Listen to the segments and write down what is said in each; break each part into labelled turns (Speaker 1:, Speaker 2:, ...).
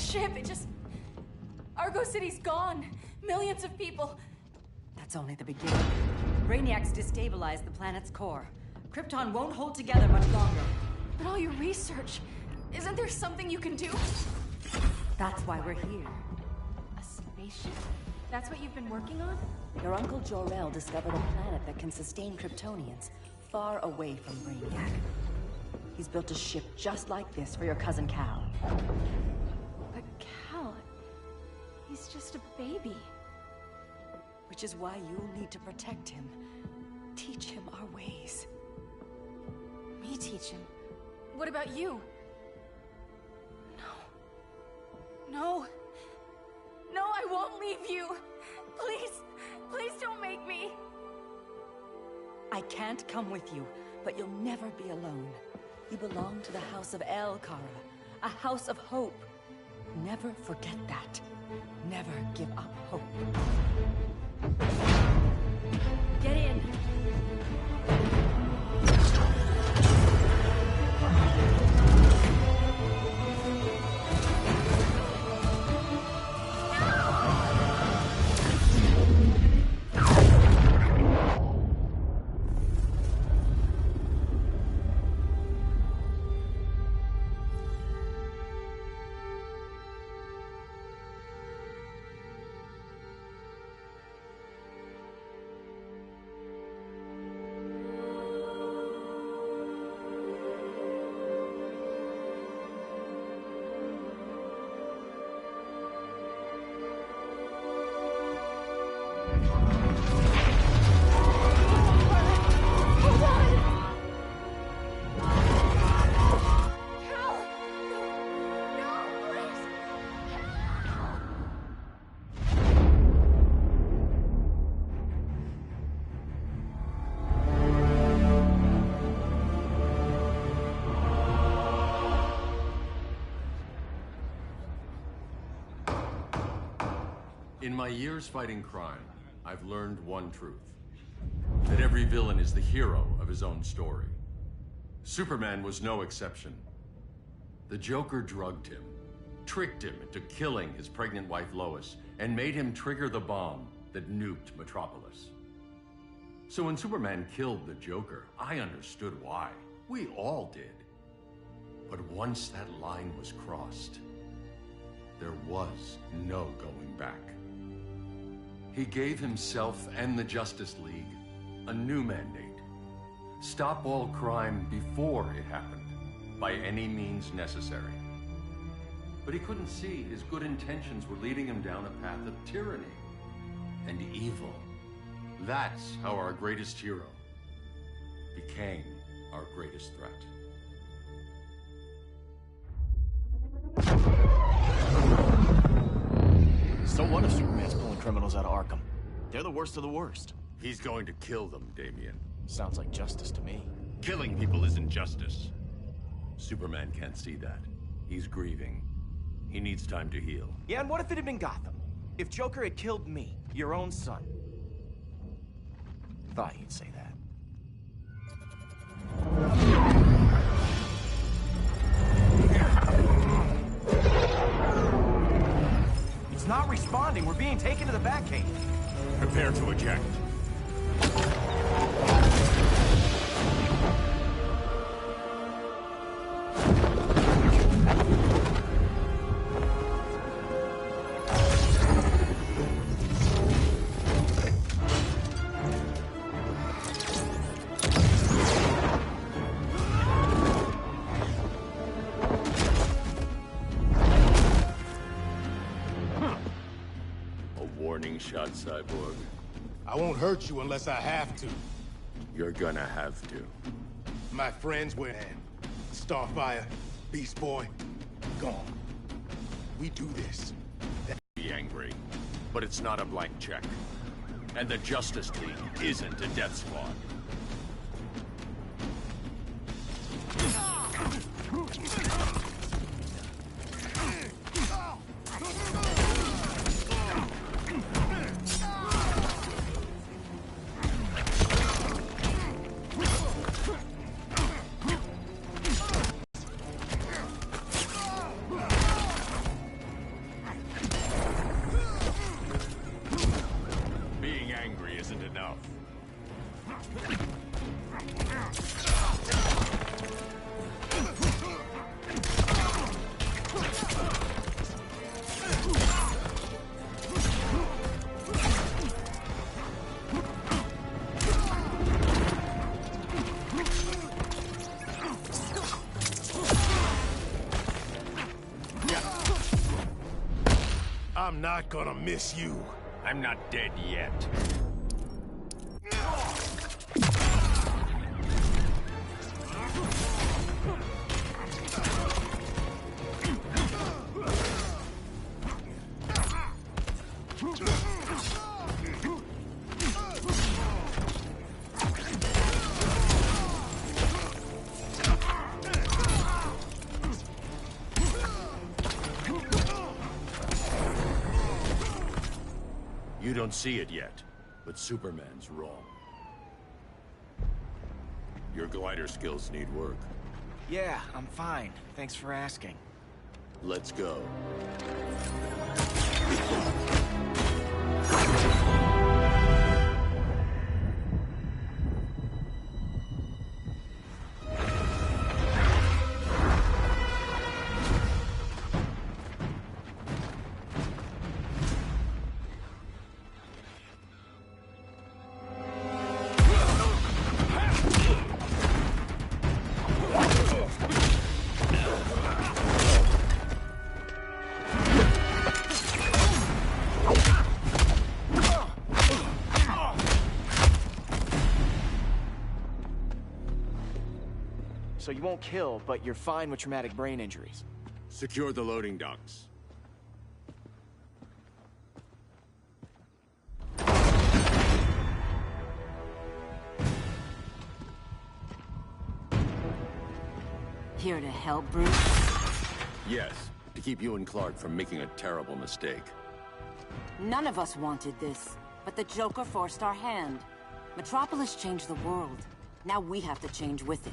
Speaker 1: ship, it just... Argo City's gone. Millions of people.
Speaker 2: That's only the beginning. Brainiacs destabilized the planet's core. Krypton won't hold together much longer.
Speaker 1: But all your research, isn't there something you can do?
Speaker 2: That's why we're here.
Speaker 1: A spaceship? That's what you've been working on?
Speaker 2: Your uncle Jor-El discovered a planet that can sustain Kryptonians, far away from Brainiac. He's built a ship just like this for your cousin Cal.
Speaker 1: But Cal... he's just a baby.
Speaker 2: Which is why you'll need to protect him. Teach him our ways.
Speaker 1: Me teach him? What about you? No. No, I won't leave you. Please, please don't make me.
Speaker 2: I can't come with you, but you'll never be alone. You belong to the House of El, Kara. A house of hope. Never forget that. Never give up hope. Get in.
Speaker 3: In my years fighting crime, I've learned one truth. That every villain is the hero of his own story. Superman was no exception. The Joker drugged him, tricked him into killing his pregnant wife Lois, and made him trigger the bomb that nuked Metropolis. So when Superman killed the Joker, I understood why. We all did. But once that line was crossed, there was no going back. He gave himself and the Justice League a new mandate. Stop all crime before it happened, by any means necessary. But he couldn't see his good intentions were leading him down a path of tyranny and evil. That's how our greatest hero became our greatest threat.
Speaker 4: So what if Superman's pulling criminals out of Arkham? They're the worst of the worst.
Speaker 3: He's going to kill them, Damian.
Speaker 4: Sounds like justice to me.
Speaker 3: Killing people isn't justice. Superman can't see that. He's grieving. He needs time to heal.
Speaker 4: Yeah, and what if it had been Gotham? If Joker had killed me, your own son? Thought you'd say that. It's not responding. We're being taken to the Batcave.
Speaker 3: Prepare to eject. Warning shot, Cyborg.
Speaker 5: I won't hurt you unless I have to.
Speaker 3: You're gonna have to.
Speaker 5: My friends went in. Starfire, Beast Boy, gone. We do this.
Speaker 3: Be angry, but it's not a blank check. And the Justice League isn't a death squad.
Speaker 5: I'm not gonna miss you.
Speaker 6: I'm not dead yet.
Speaker 3: You don't see it yet, but Superman's wrong. Your glider skills need work.
Speaker 4: Yeah, I'm fine. Thanks for asking.
Speaker 3: Let's go.
Speaker 4: So you won't kill, but you're fine with traumatic brain injuries.
Speaker 3: Secure the loading docks.
Speaker 2: Here to help, Bruce?
Speaker 3: Yes, to keep you and Clark from making a terrible mistake.
Speaker 2: None of us wanted this, but the Joker forced our hand. Metropolis changed the world. Now we have to change with it.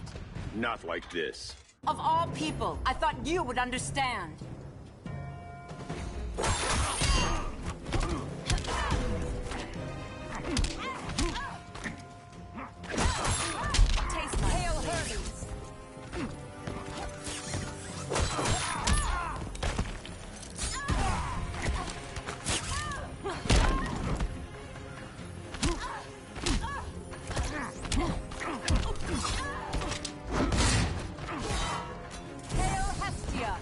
Speaker 3: Not like this.
Speaker 2: Of all people, I thought you would understand. Taste Hail Hermes. Hail Hestia.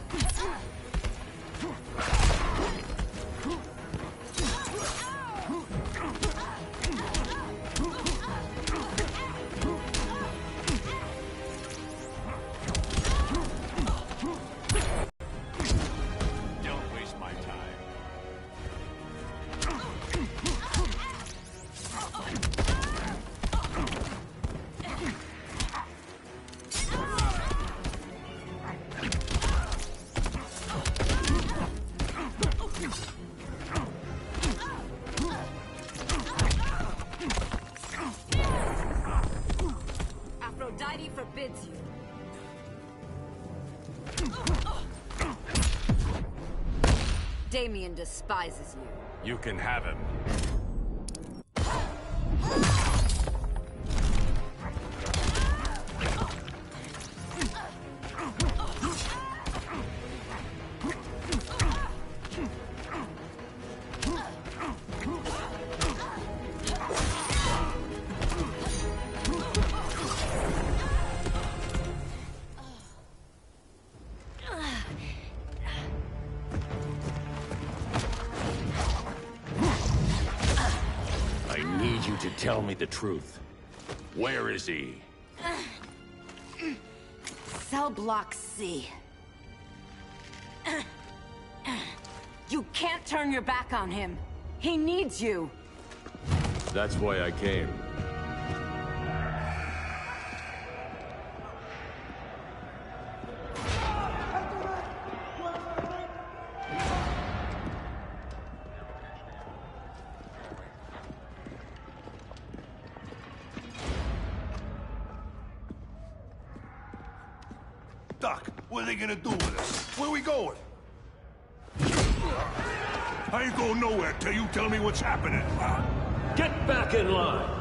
Speaker 6: Don't waste my time.
Speaker 2: Aphrodite forbids you. Damien despises you.
Speaker 6: You can have him.
Speaker 3: I need you to tell me the truth. Where is he?
Speaker 2: Cell Block C. You can't turn your back on him. He needs you.
Speaker 3: That's why I came.
Speaker 5: Doc, what are they gonna do with us? Where we going? I ain't going nowhere till you tell me what's happening.
Speaker 3: Get back in line!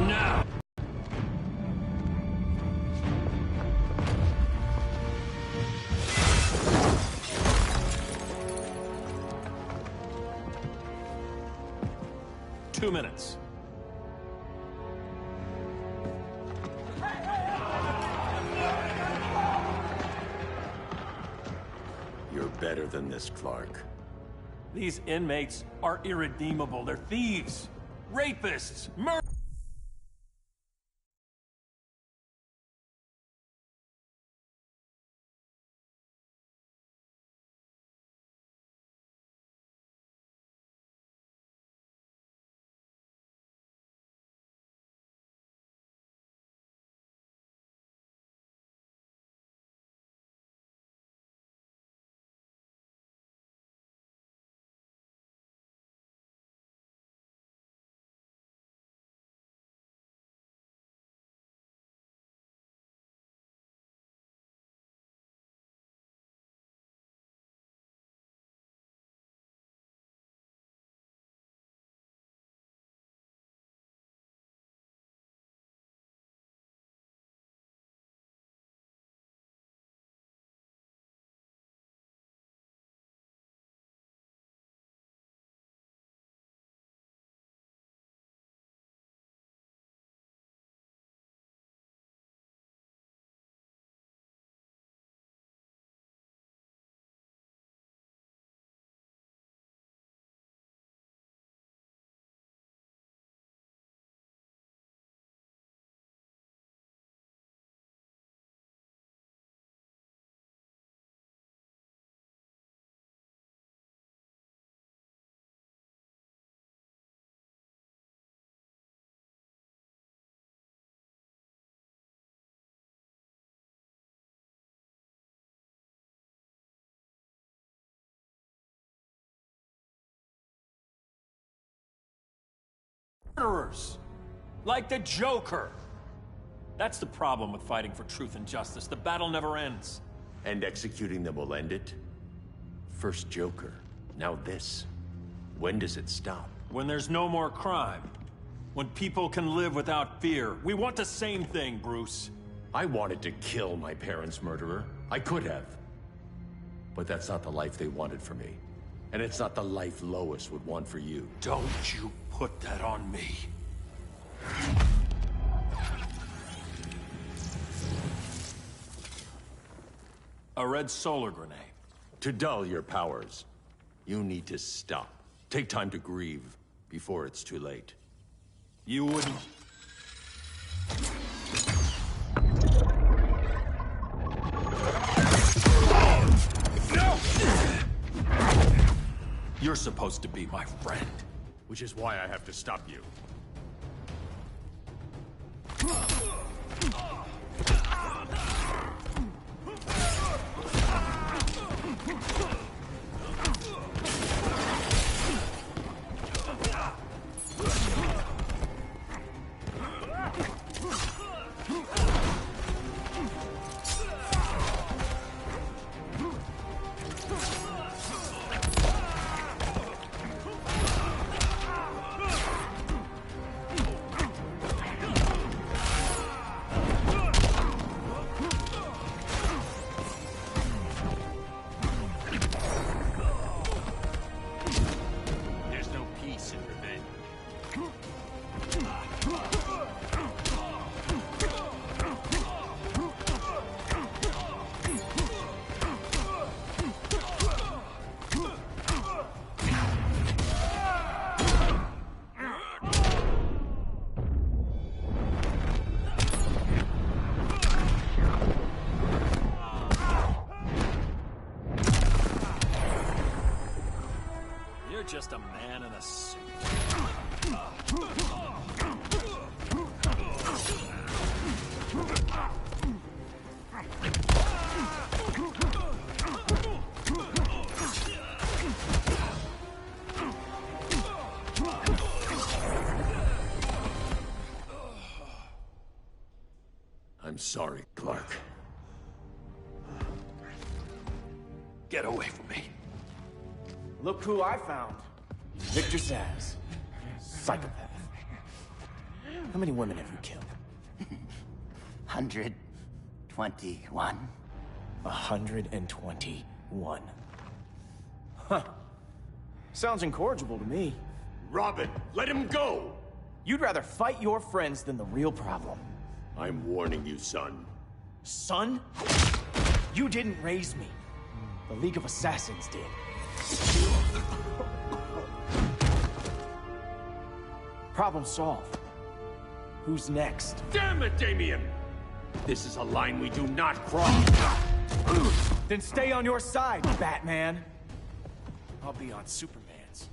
Speaker 3: Now! 2 minutes. better than this, Clark.
Speaker 6: These inmates are irredeemable. They're thieves, rapists, murderers. Like the Joker. That's the problem with fighting for truth and justice. The battle never ends.
Speaker 3: And executing them will end it? First Joker, now this. When does it stop?
Speaker 6: When there's no more crime. When people can live without fear. We want the same thing, Bruce.
Speaker 3: I wanted to kill my parents' murderer. I could have. But that's not the life they wanted for me. And it's not the life Lois would want for you.
Speaker 6: Don't you put that on me. A red solar grenade.
Speaker 3: To dull your powers, you need to stop. Take time to grieve before it's too late.
Speaker 6: You wouldn't... No! You're supposed to be my friend.
Speaker 3: Which is why I have to stop you.
Speaker 6: Just a man in a suit.
Speaker 3: I'm sorry, Clark.
Speaker 6: Get away from me.
Speaker 4: Look who I found. Victor Zsasz. Psychopath. How many women have you killed?
Speaker 7: 121.
Speaker 4: 121. Huh. Sounds incorrigible to me.
Speaker 3: Robin, let him go!
Speaker 4: You'd rather fight your friends than the real problem.
Speaker 3: I'm warning you, son.
Speaker 4: Son? You didn't raise me. The League of Assassins did. Problem solved. Who's next?
Speaker 6: Damn it, Damien! This is a line we do not cross.
Speaker 4: Then stay on your side, Batman. I'll be on Superman's.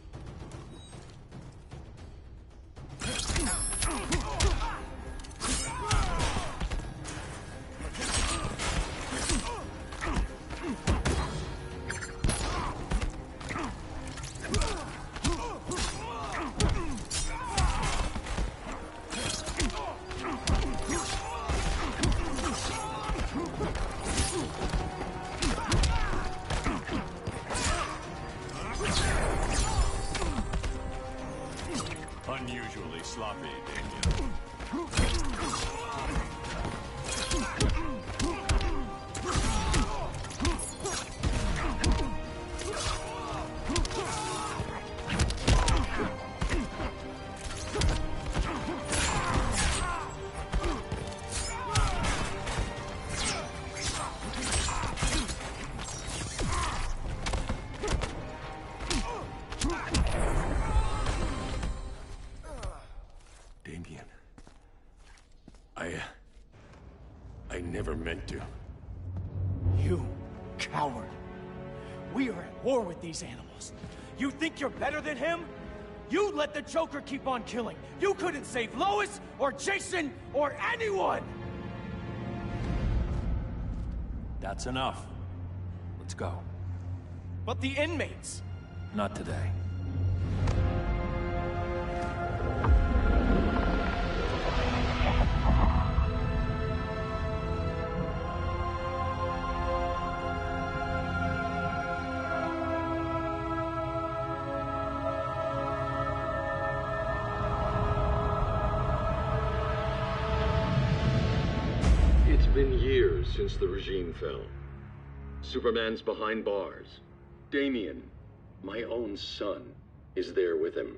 Speaker 6: Unusually sloppy, Damien. I never meant to.
Speaker 4: You coward. We are at war with these animals. You think you're better than him? You let the Joker keep on killing. You couldn't save Lois, or Jason, or anyone!
Speaker 6: That's enough. Let's go.
Speaker 4: But the inmates!
Speaker 6: Not today.
Speaker 3: It's been years since the regime fell. Superman's behind bars. Damien, my own son, is there with him.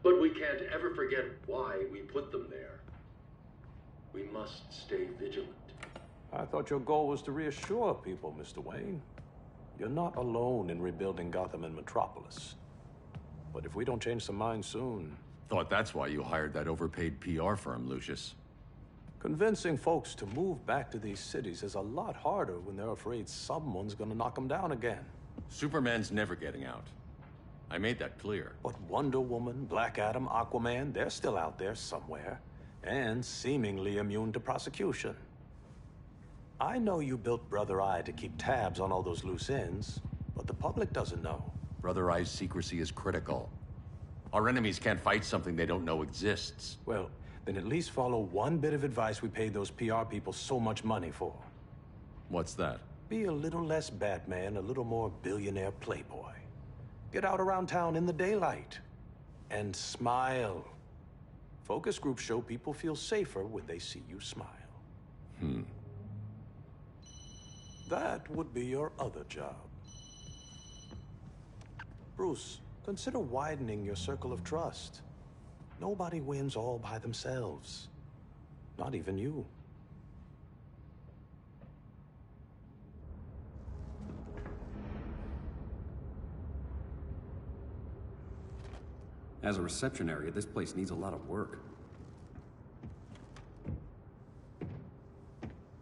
Speaker 3: But we can't ever forget why we put them there. We must stay vigilant.
Speaker 8: I thought your goal was to reassure people, Mr. Wayne. You're not alone in rebuilding Gotham and Metropolis. But if we don't change some minds soon...
Speaker 3: Thought that's why you hired that overpaid PR firm, Lucius.
Speaker 8: Convincing folks to move back to these cities is a lot harder when they're afraid someone's gonna knock them down again.
Speaker 3: Superman's never getting out. I made that clear.
Speaker 8: But Wonder Woman, Black Adam, Aquaman, they're still out there somewhere. And seemingly immune to prosecution. I know you built Brother Eye to keep tabs on all those loose ends, but the public doesn't know.
Speaker 3: Brother Eye's secrecy is critical. Our enemies can't fight something they don't know exists.
Speaker 8: Well, then at least follow one bit of advice we paid those PR people so much money for.
Speaker 3: What's that?
Speaker 8: Be a little less Batman, a little more billionaire playboy. Get out around town in the daylight. And smile. Focus groups show people feel safer when they see you smile. That would be your other job. Bruce, consider widening your circle of trust. Nobody wins all by themselves. Not even you.
Speaker 9: As a reception area, this place needs a lot of work.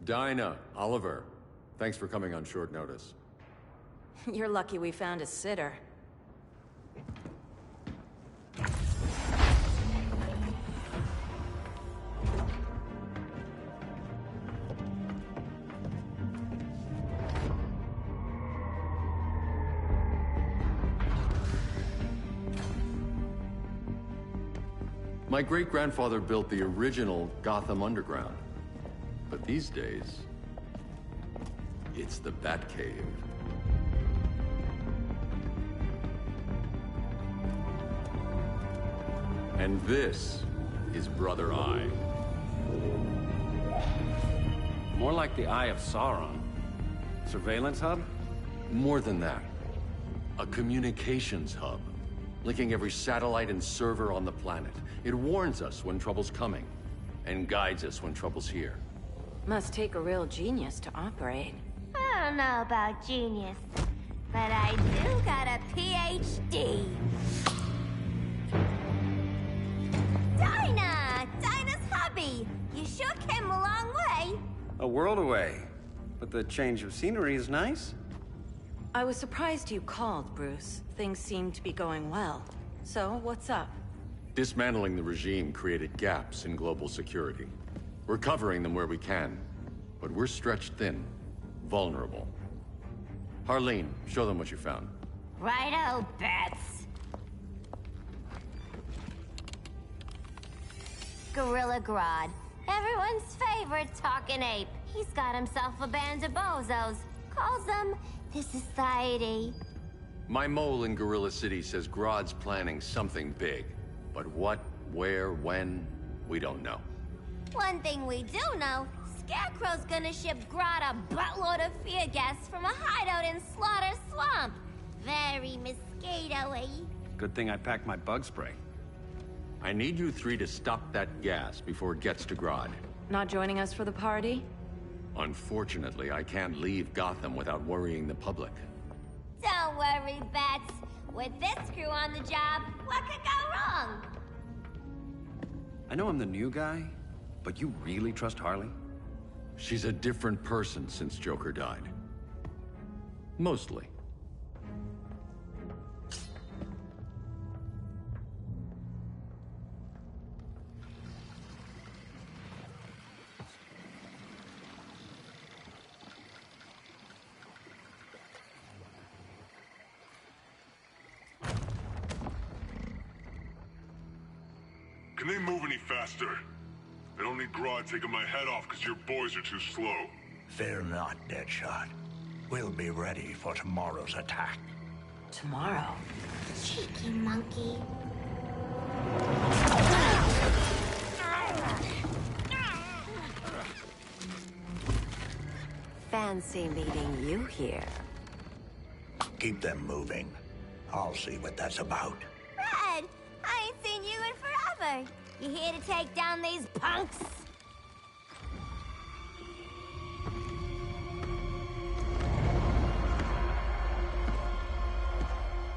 Speaker 3: Dinah, Oliver, thanks for coming on short notice.
Speaker 1: You're lucky we found a sitter.
Speaker 3: My great-grandfather built the original Gotham Underground. But these days, it's the Batcave. And this is Brother Eye.
Speaker 9: More like the Eye of Sauron. Surveillance hub?
Speaker 3: More than that. A communications hub, linking every satellite and server on the planet. It warns us when trouble's coming, and guides us when trouble's here.
Speaker 1: Must take a real genius to operate.
Speaker 10: don't know about genius, but I do got a PhD. Dinah's hubby. You sure came a long way.
Speaker 9: A world away. But the change of scenery is nice.
Speaker 2: I was surprised you called, Bruce. Things seem to be going well. So, what's up?
Speaker 3: Dismantling the regime created gaps in global security. We're covering them where we can, but we're stretched thin, vulnerable. Harleen, show them what you found.
Speaker 10: Righto, Bats. Gorilla Grodd. Everyone's favorite talking ape. He's got himself a band of bozos. Calls them the Society.
Speaker 3: My mole in Gorilla City says Grodd's planning something big. But what, where, when, we don't know.
Speaker 10: One thing we do know, Scarecrow's gonna ship Grodd a buttload of fear gas from a hideout in Slaughter Swamp. Very mosquito-y.
Speaker 9: Good thing I packed my bug spray.
Speaker 3: I need you three to stop that gas before it gets to Grodd.
Speaker 2: Not joining us for the party?
Speaker 3: Unfortunately, I can't leave Gotham without worrying the public.
Speaker 10: Don't worry, Bats. With this crew on the job, what could go wrong?
Speaker 9: I know I'm the new guy, but you really trust Harley?
Speaker 3: She's a different person since Joker died. Mostly.
Speaker 11: Can they move any faster? I don't need Grodd taking my head off because your boys are too slow.
Speaker 7: Fear not, Deadshot. We'll be ready for tomorrow's attack.
Speaker 2: Tomorrow?
Speaker 10: Cheeky monkey.
Speaker 12: Fancy meeting you here.
Speaker 7: Keep them moving. I'll see what that's about.
Speaker 10: Red, I ain't seen you in forever. You here to take down these punks?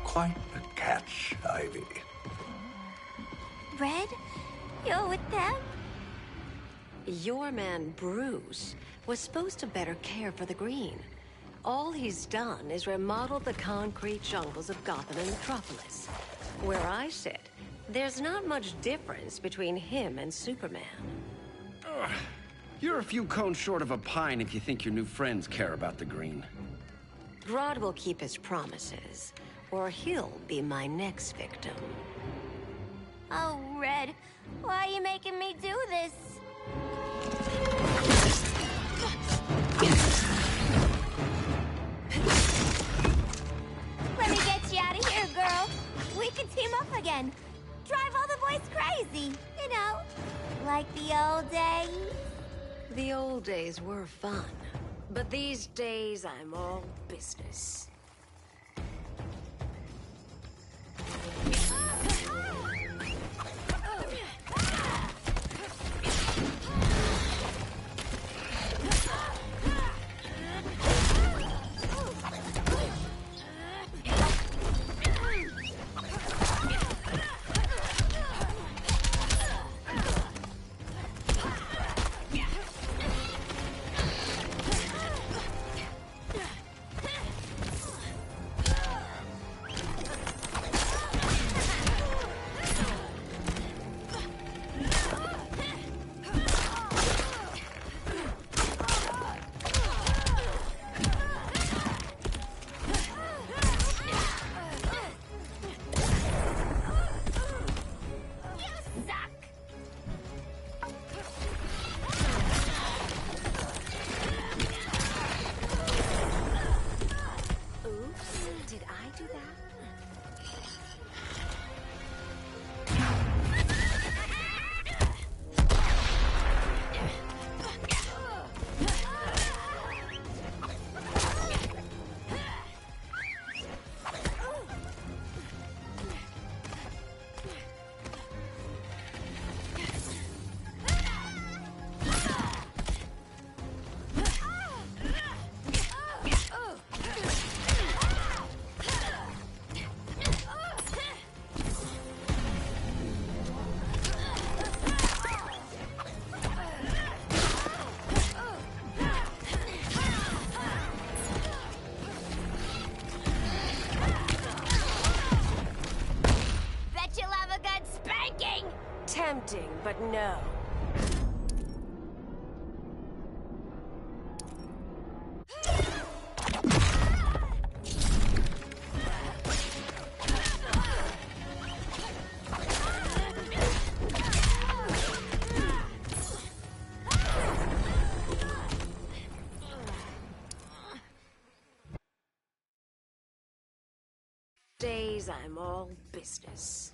Speaker 7: Quite the catch, Ivy.
Speaker 10: Red, you're with them?
Speaker 12: Your man, Bruce, was supposed to better care for the Green. All he's done is remodel the concrete jungles of Gotham and Metropolis. Where I sit, there's not much difference between him and Superman.
Speaker 9: You're a few cones short of a pine if you think your new friends care about the Green.
Speaker 12: Grodd will keep his promises, or he'll be my next victim.
Speaker 10: Oh, Red, why are you making me do this? Let me get you out of here, girl. We can team up again. Drive all the boys crazy, you know, like the old days.
Speaker 12: The old days were fun, but these days I'm all business. tempting, but no. Days I'm all business.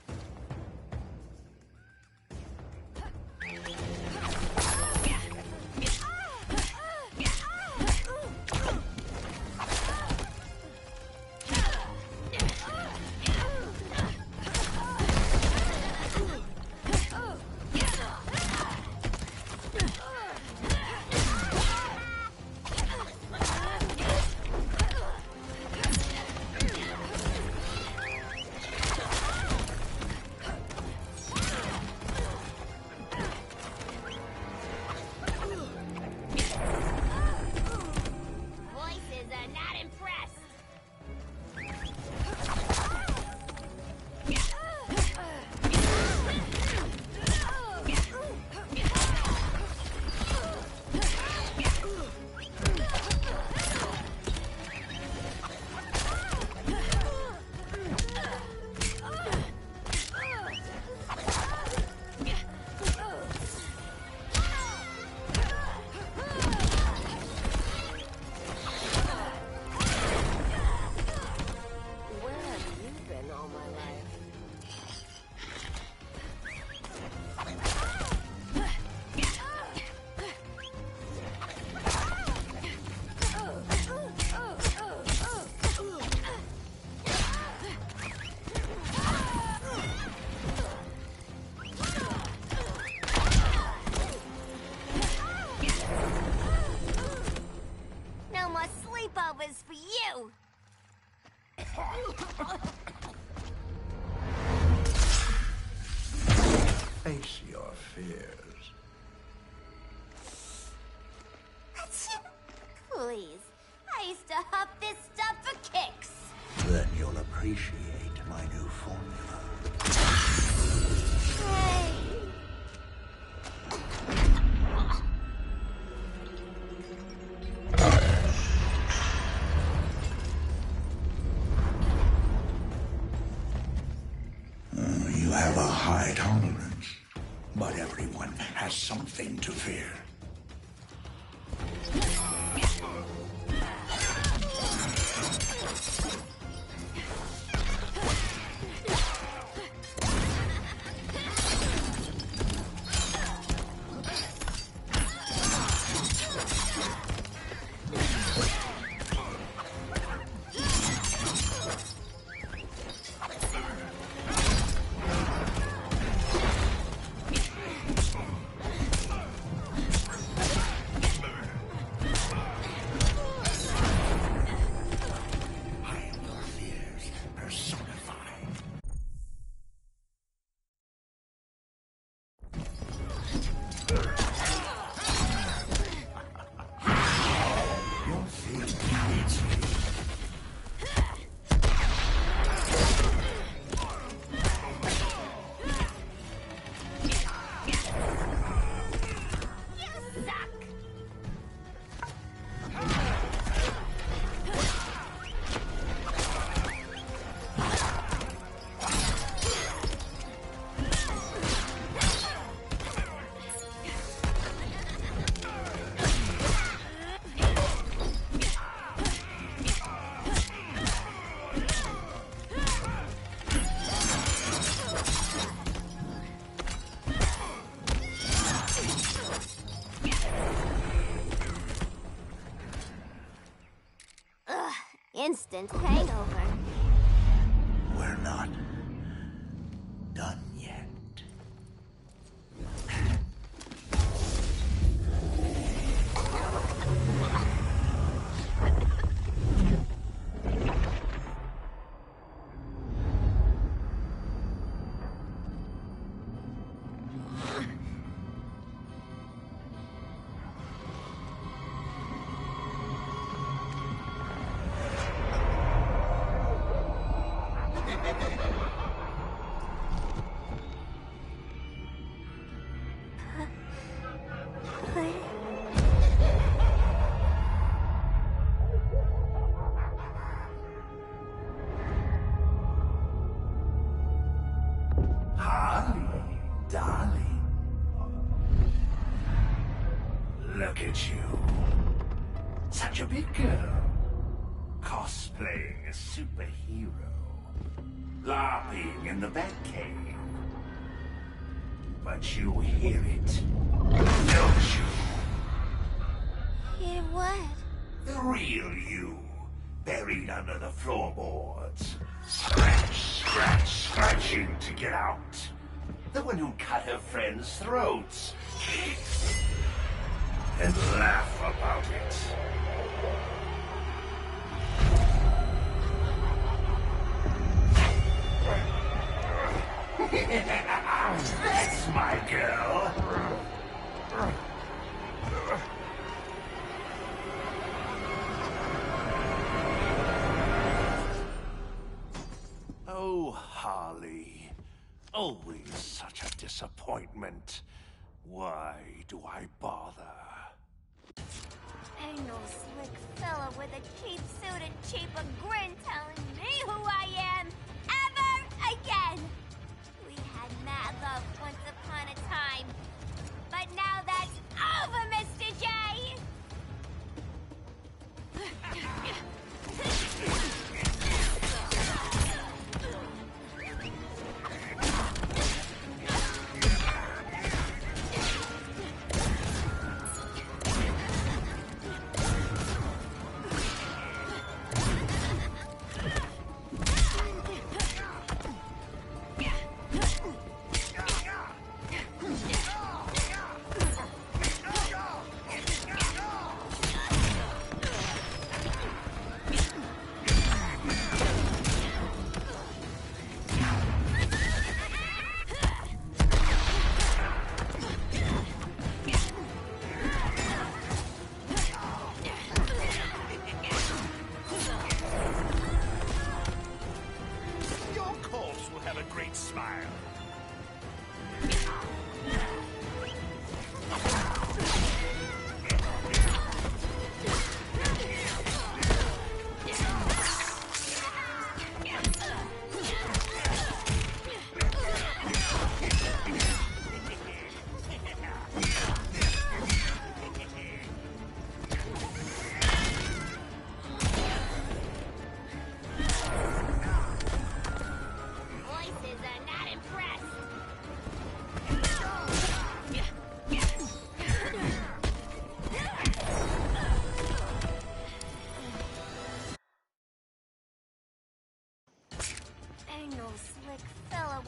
Speaker 10: sleepovers for you!
Speaker 7: Face your fears.
Speaker 10: Please, I used to huff this stuff for kicks.
Speaker 7: Then you'll appreciate my new formula.
Speaker 10: Hey.
Speaker 7: You have a high tolerance, but everyone has something to fear.
Speaker 10: Instant hangover.
Speaker 7: We're not done yet. Look at you. Such a big girl. Cosplaying a superhero. LARPing in the Batcave. But you hear it, don't you?
Speaker 10: Hear what?
Speaker 7: The real you, buried under the floorboards. Scratch, scratch, scratching to get out. The one who cut her friends' throats. And laugh about it. That's my girl.
Speaker 5: Oh, Harley. Always such a disappointment. Why do I bother?
Speaker 10: Ain't no slick fella with a cheap suit and cheaper grin telling me who I am ever again. We had mad love once upon a time, but now that's over, Mr. J.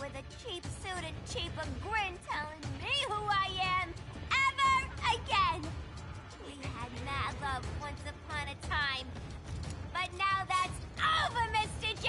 Speaker 10: With a cheap suit and cheaper grin telling me who I am ever again. We had mad love once upon a time, but now that's over, Mr. J.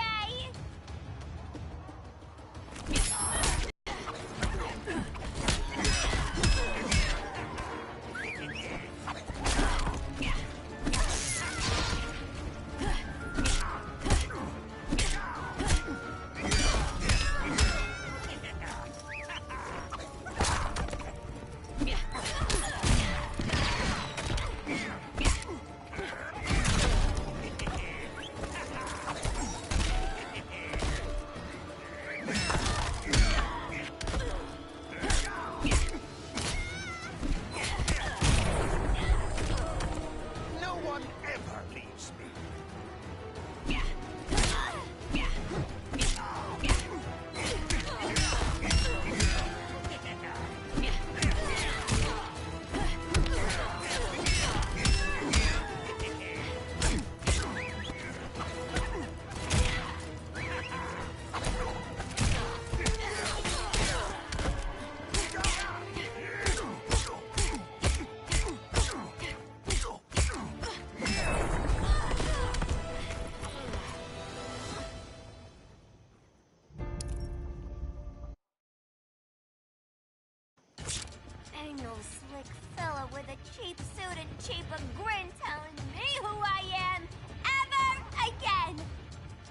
Speaker 10: Ain't no slick fella with a cheap suit and cheaper grin telling me who I am ever again.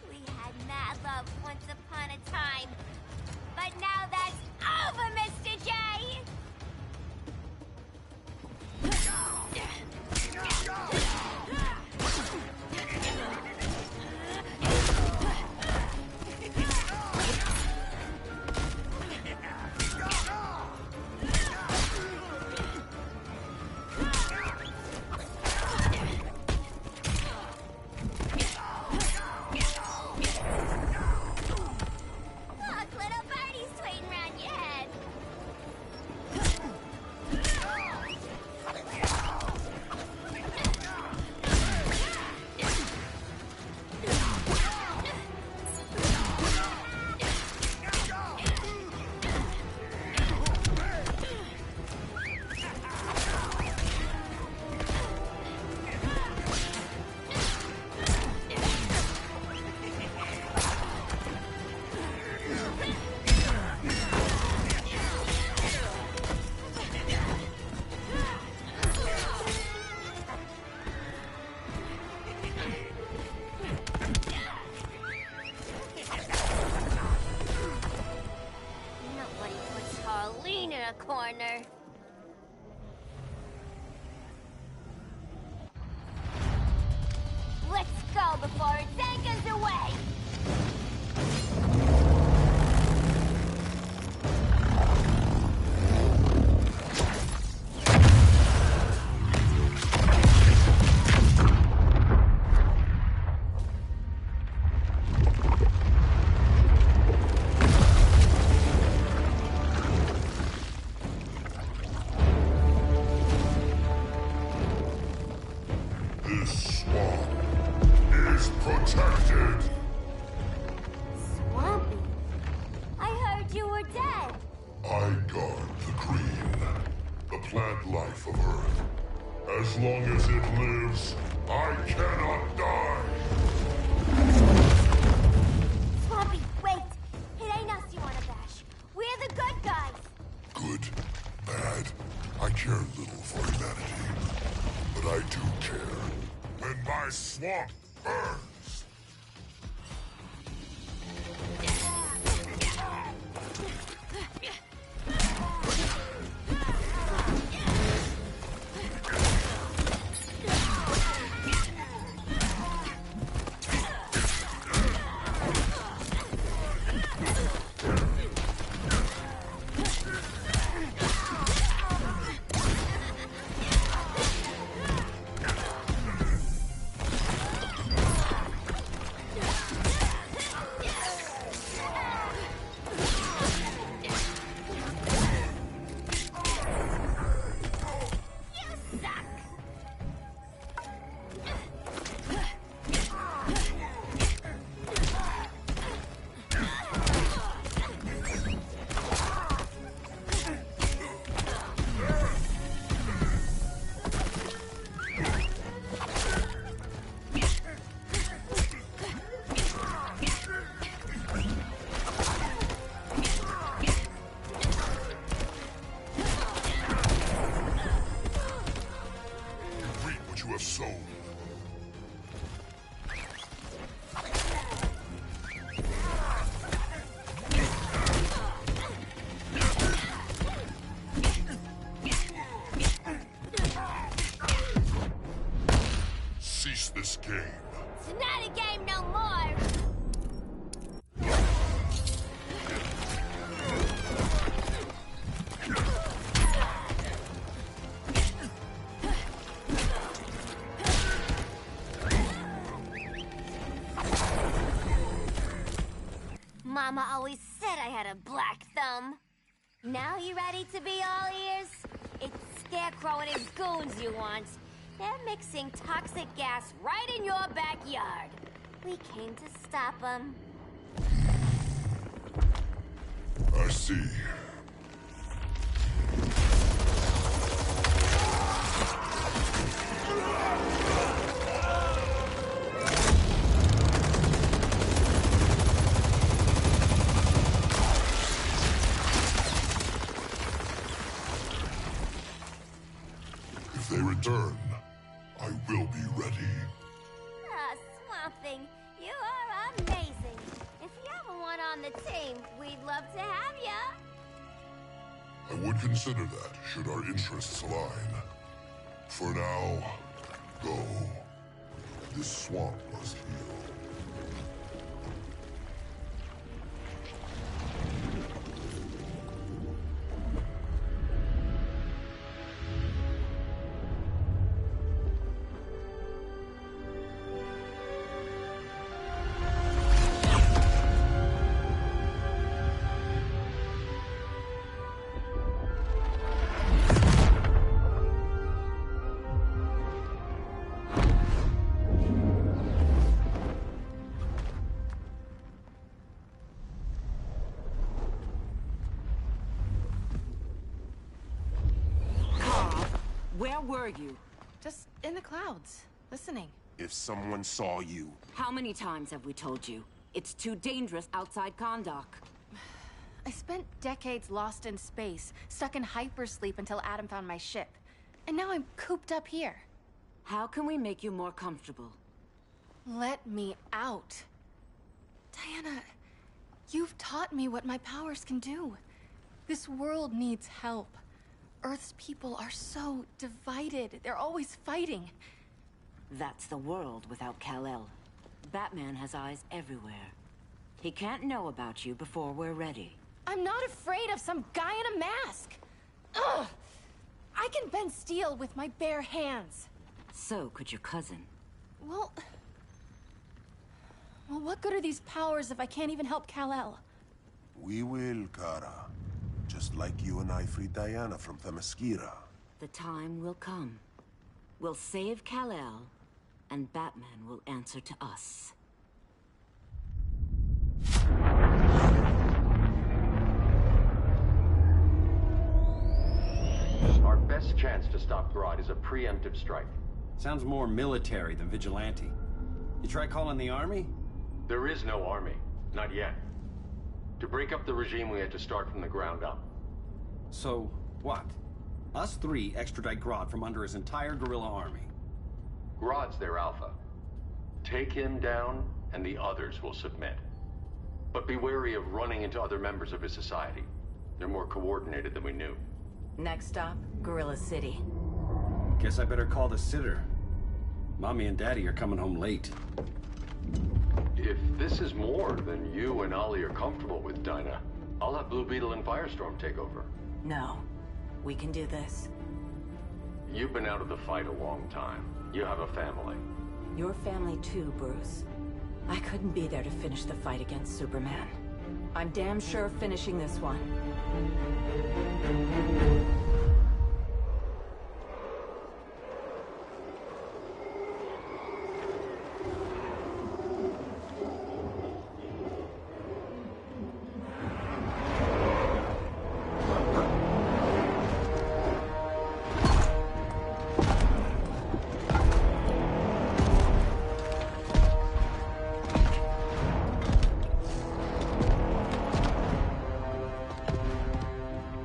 Speaker 10: We had mad love once upon a time, but now that's over, Mr. J.
Speaker 11: As long as it lives, I cannot die.
Speaker 10: Swampy, wait! It ain't us you wanna bash. We're the good guys.
Speaker 11: Good, bad, I care little for humanity. But I do care when my swamp burns. Soul. Cease this game.
Speaker 10: It's not a game no more. Mama always said I had a black thumb. Now you ready to be all ears? It's Scarecrow and his goons you want. They're mixing toxic gas right in your backyard. We came to stop them.
Speaker 11: I see. If they return, I will be ready.
Speaker 10: Ah, Swamp Thing, you are amazing. If you ever want on the team, we'd love to have ya.
Speaker 11: I would consider that, should our interests align. For now, go. This swamp must heal.
Speaker 2: Where were you? Just in the clouds, listening.
Speaker 13: If someone saw you...
Speaker 2: How many times have we told you? It's too dangerous outside Kahndaq. I spent decades lost in space, stuck in hypersleep until Adam found my ship. And now I'm cooped up here. How can we make you more comfortable? Let me out. Diana, you've taught me what my powers can do. This world needs help. Earth's people are so divided. They're always fighting.
Speaker 14: That's the world without Kal-El. Batman has eyes everywhere. He can't know about you before we're ready.
Speaker 2: I'm not afraid of some guy in a mask. Ugh! I can bend steel with my bare hands.
Speaker 14: So could your cousin.
Speaker 2: Well, what good are these powers if I can't even help Kal-El?
Speaker 13: We will, Kara. Just like you and I freed Diana from Themyscira.
Speaker 14: The time will come. We'll save Kal-El, and Batman will answer to us.
Speaker 15: Our best
Speaker 3: best chance to stop Grodd is a preemptive strike.
Speaker 9: Sounds more military than vigilante. You try calling the army?
Speaker 3: There is no army. Not yet. To break up the regime, we had to start from the ground up.
Speaker 9: So, what? Us three extradite Grodd from under his entire guerrilla army.
Speaker 3: Grodd's their alpha. Take him down, and the others will submit. But be wary of running into other members of his society. They're more coordinated than we knew.
Speaker 2: Next stop, Gorilla City.
Speaker 9: Guess I better call the sitter. Mommy and Daddy are coming home late.
Speaker 3: If this is more than you and Ollie are comfortable with, Dinah, I'll have Blue Beetle and Firestorm take over.
Speaker 2: No. We can do this.
Speaker 3: You've been out of the fight a long time. You have a family.
Speaker 2: Your family too, Bruce. I couldn't be there to finish the fight against Superman. I'm damn sure finishing this one.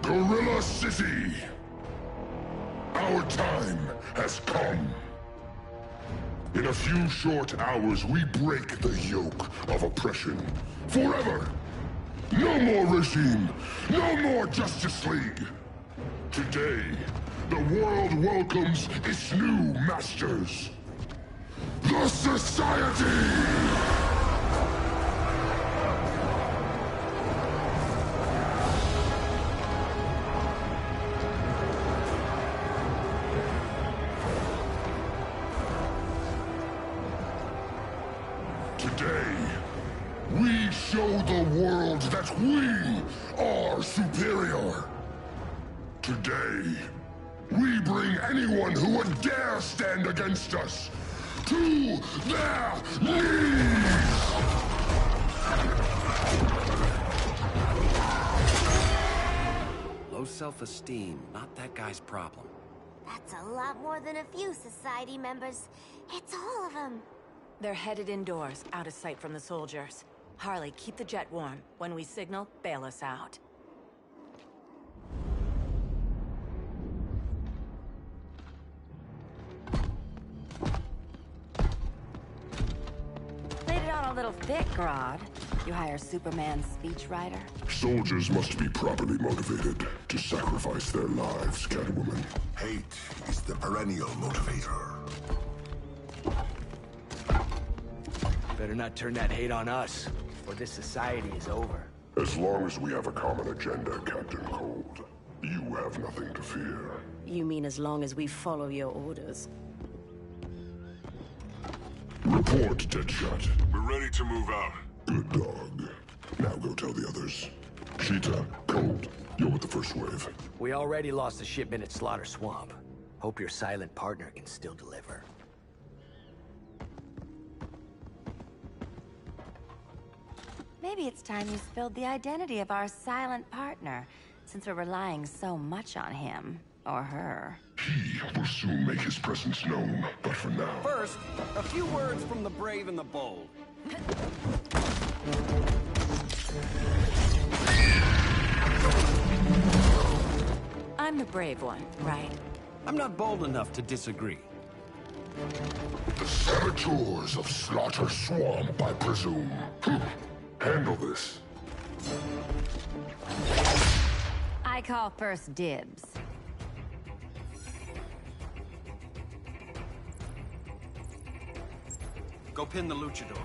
Speaker 11: Gorilla City! Our time has come. In a few short hours, we break the yoke of oppression. Forever! No more regime! No more Justice League! Today, the world welcomes its new masters. The Society! Today, we show the world that we are superior. Today, we bring anyone who would dare stand against us to their knees!
Speaker 9: Low self-esteem, not that guy's problem.
Speaker 10: That's a lot more than a few society members. It's all of them.
Speaker 2: They're headed indoors, out of sight from the soldiers. Harley, keep the jet warm. When we signal, bail us out.
Speaker 14: Laid it on a little thick, Grodd. You hire Superman's speechwriter?
Speaker 11: Soldiers must be properly motivated to sacrifice their lives, Catwoman.
Speaker 13: Hate is the perennial motivator.
Speaker 4: Better not turn that hate on us, or this society is over.
Speaker 11: As long as we have a common agenda, Captain Cold, you have nothing to fear.
Speaker 14: You mean as long as we follow your orders?
Speaker 11: Report, Deadshot.
Speaker 13: We're ready to move out.
Speaker 11: Good dog. Now go tell the others. Cheetah, Cold, you're with the first wave.
Speaker 4: We already lost a shipment at Slaughter Swamp. Hope your silent partner can still deliver.
Speaker 14: Maybe it's time you spilled the identity of our silent partner, since we're relying so much on him. Or her.
Speaker 11: He will soon make his presence known, but for now...
Speaker 9: First, a few words from the brave and the bold.
Speaker 2: I'm the brave one, right?
Speaker 9: I'm not bold enough to disagree.
Speaker 11: The saboteurs of Slaughter Swamp, I presume. Handle this.
Speaker 14: I call first dibs.
Speaker 9: Go pin the luchador.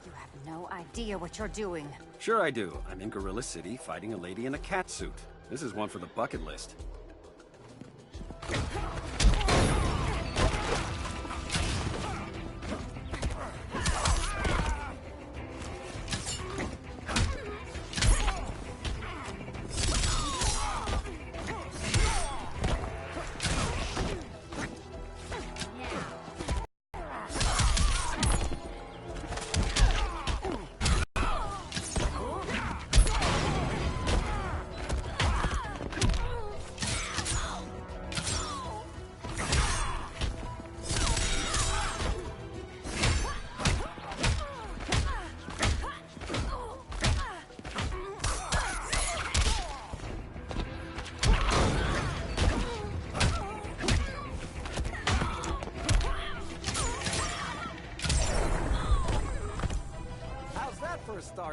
Speaker 14: You have no idea what you're doing.
Speaker 9: Sure I do. I'm in Gorilla City fighting a lady in a cat suit. This is one for the bucket list.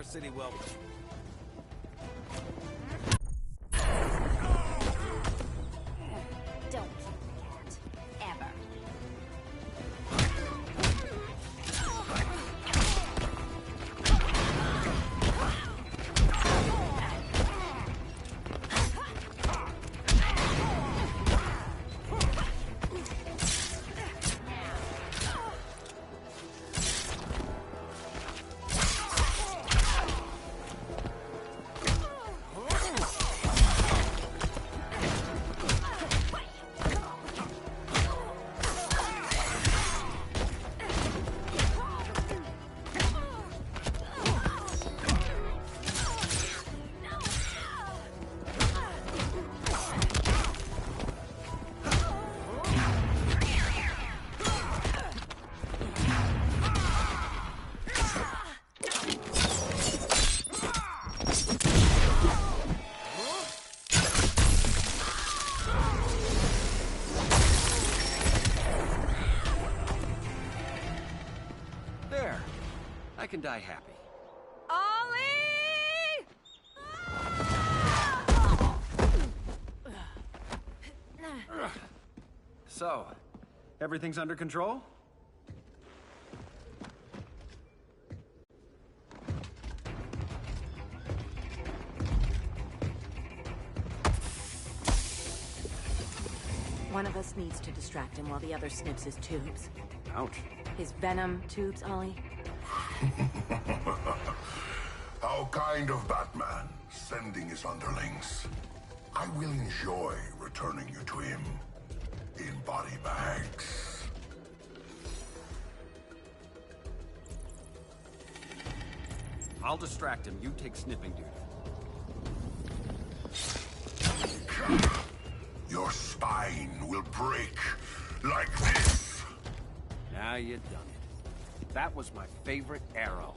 Speaker 9: city well.
Speaker 10: Don't kill the cat. Ever.
Speaker 9: There. I can die happy.
Speaker 2: Ollie!
Speaker 9: So, everything's under control?
Speaker 2: One of us needs to distract him while the other snips his tubes.
Speaker 9: Ouch.
Speaker 2: His venom tubes, Ollie?
Speaker 11: How kind of Batman, sending his underlings. I will enjoy returning you to him in body bags.
Speaker 9: I'll distract him. You take snipping duty.
Speaker 11: Your spine will break like this.
Speaker 9: Now you done it. That was my favorite arrow.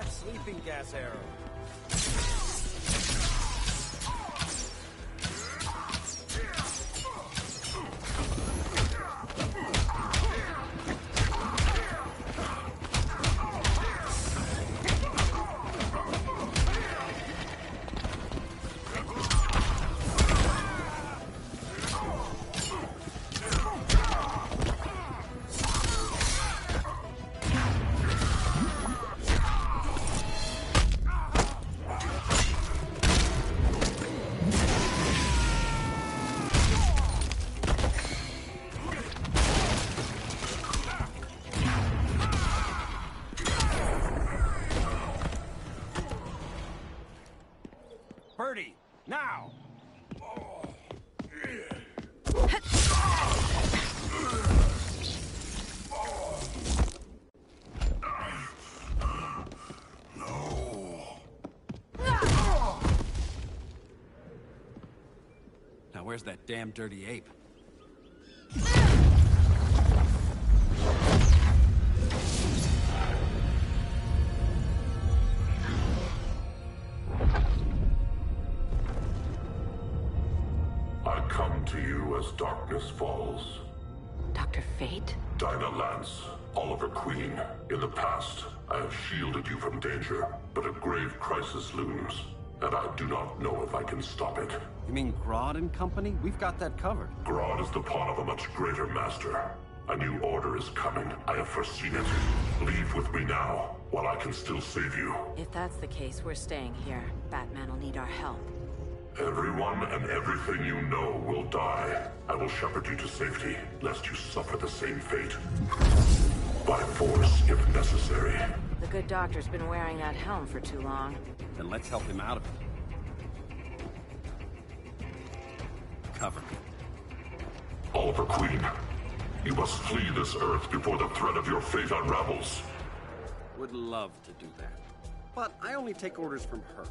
Speaker 9: Sleeping gas arrow. Birdie, now! Now where's that damn dirty ape?
Speaker 11: To you as darkness falls.
Speaker 2: Dr. Fate?
Speaker 11: Dinah Lance, Oliver Queen. In the past, I have shielded you from danger, but a grave crisis looms, and I do not know if I can stop it.
Speaker 9: You mean Grodd and company? We've got that covered.
Speaker 11: Grodd is the pawn of a much greater master. A new order is coming. I have foreseen it. Leave with me now, while I can still save you.
Speaker 2: If that's the case, we're staying here. Batman will need our help.
Speaker 11: Everyone and everything you know will die. I will shepherd you to safety, lest you suffer the same fate. By force, if necessary.
Speaker 2: The good doctor's been wearing that helm for too long.
Speaker 9: Then let's help him out of it.
Speaker 11: call for Queen. You must flee this Earth before the threat of your fate unravels.
Speaker 9: Would love to do that. But I only take orders from her.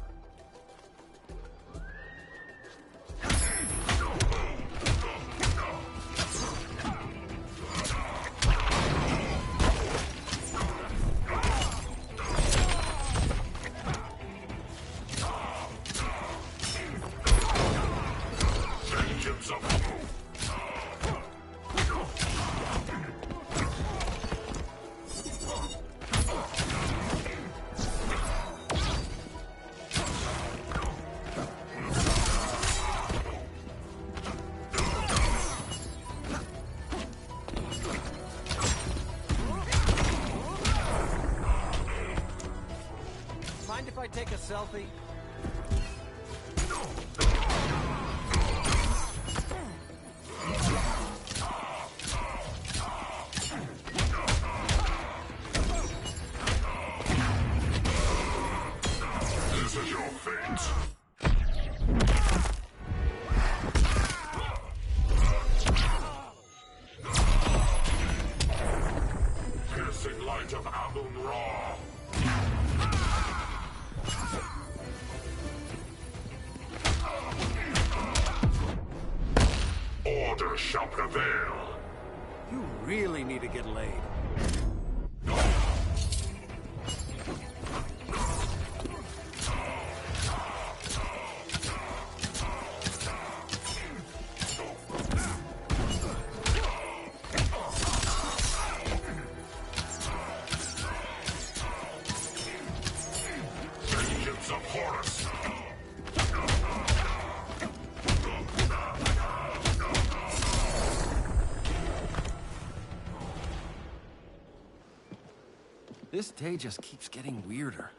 Speaker 9: Mind if I take a selfie?
Speaker 11: This is your fate. Piercing light of Amun-Ra. Order shall prevail.
Speaker 9: You really need to get laid.
Speaker 11: Vengeance of Horus.
Speaker 9: This day just keeps getting weirder.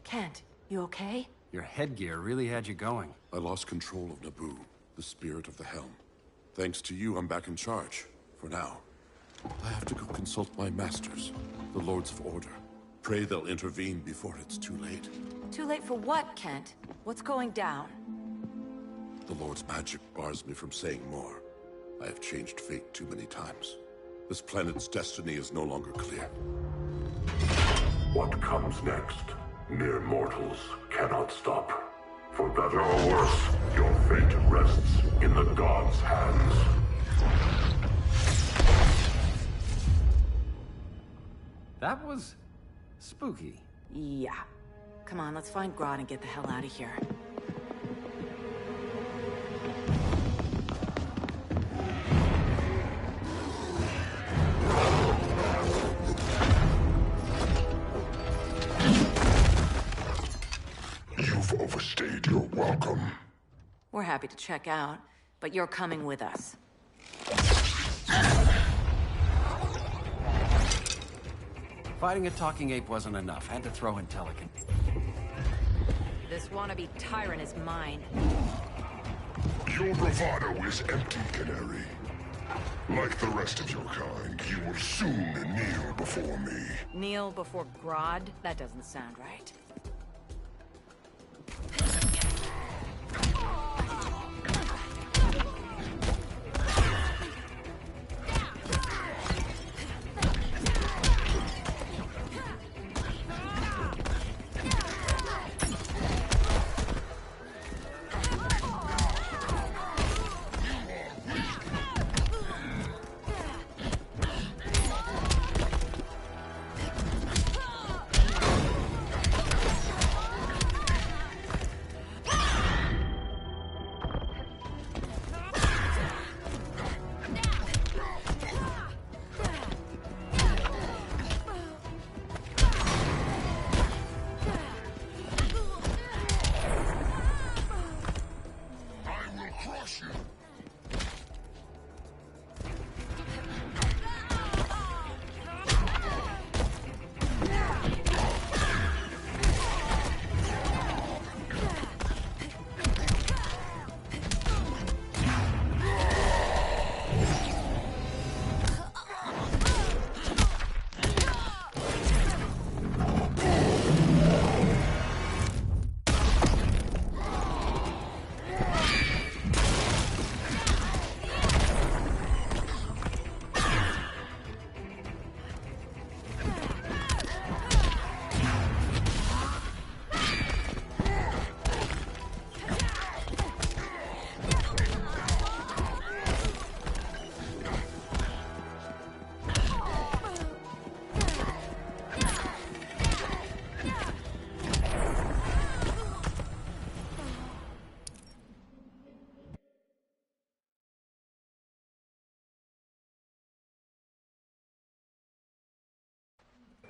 Speaker 2: Kent, you okay?
Speaker 9: Your headgear really had you going.
Speaker 13: I lost control of Naboo, the spirit of the helm. Thanks to you, I'm back in charge. For now. I have to go consult my masters, the Lords of Order. Pray they'll intervene before it's too late.
Speaker 2: Too late for what, Kent? What's going down?
Speaker 13: The Lord's magic bars me from saying more. I have changed fate too many times. This planet's destiny is no longer clear.
Speaker 11: What comes next, mere mortals cannot stop. For better or worse, your fate rests in the gods' hands.
Speaker 9: That was spooky.
Speaker 2: Yeah. Come on, let's find Grodd and get the hell out of here.
Speaker 11: You've overstayed your welcome.
Speaker 2: We're happy to check out, but you're coming with us.
Speaker 9: Fighting a talking ape wasn't enough. Had to throw in Telekin.
Speaker 2: This wannabe tyrant is mine.
Speaker 11: Your bravado is empty, Canary. Like the rest of your kind, you will soon kneel before me.
Speaker 2: Kneel before Grodd? That doesn't sound right.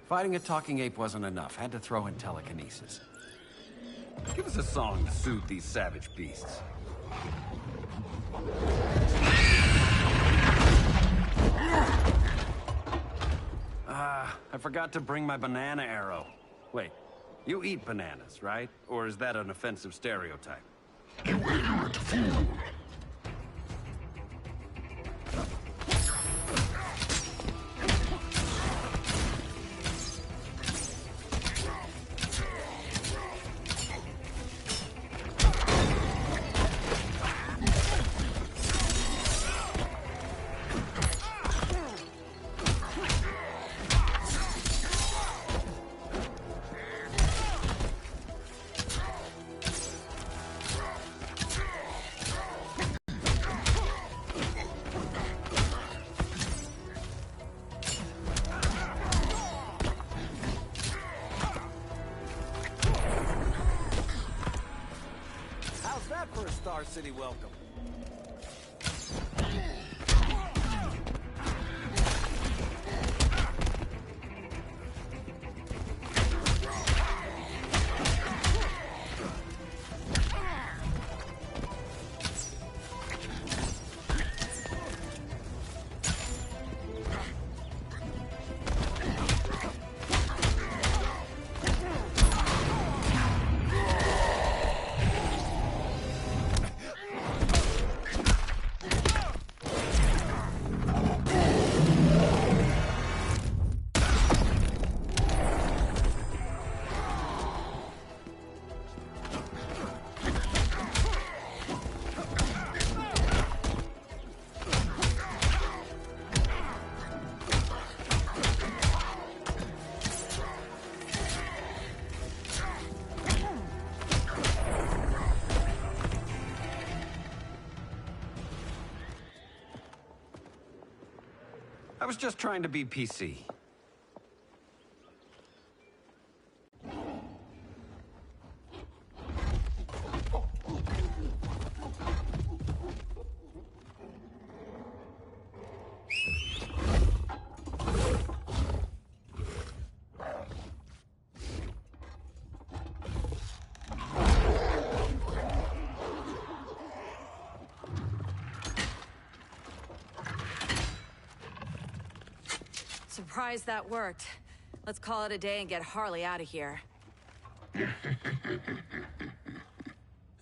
Speaker 9: Fighting a talking ape wasn't enough. Had to throw in telekinesis. Give us a song to soothe these savage beasts. I forgot to bring my banana arrow. Wait, you eat bananas, right? Or is that an offensive stereotype?
Speaker 11: You ignorant fool!
Speaker 9: For a Star City welcome. I was just trying to be PC.
Speaker 2: Surprised that worked. Let's call it a day and get Harley out of here.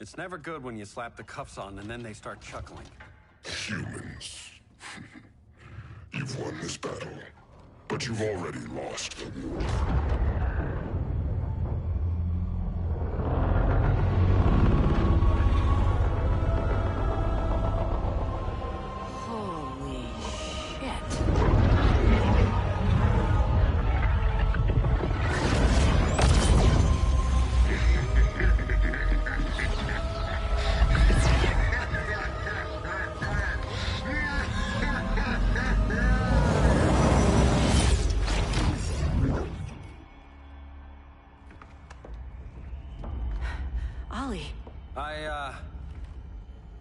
Speaker 9: It's never good when you slap the cuffs on and then they start chuckling.
Speaker 11: Humans. You've won this battle, but you've already lost the war.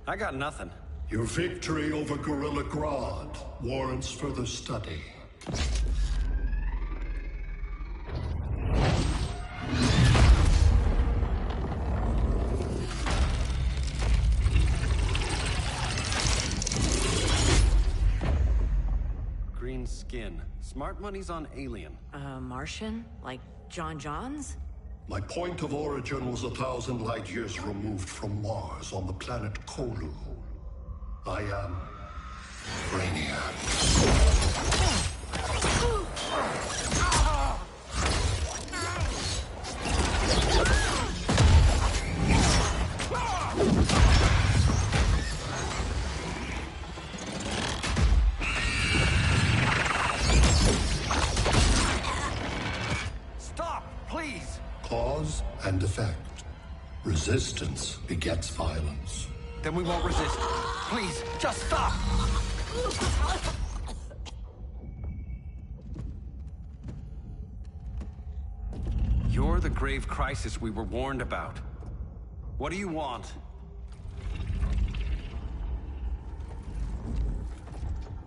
Speaker 9: I got nothing.
Speaker 11: Your victory over Gorilla Grodd warrants further study.
Speaker 9: Green skin. Smart money's on alien.
Speaker 2: Martian? Like John Johns?
Speaker 11: My point of origin was 1,000 light years removed from Mars on the planet Kolu. I am Brainiac.
Speaker 9: Stop, please!
Speaker 11: Cause and effect. Resistance begets violence.
Speaker 9: Then we won't resist. Please, just stop! You're the grave crisis we were warned about. What do you want?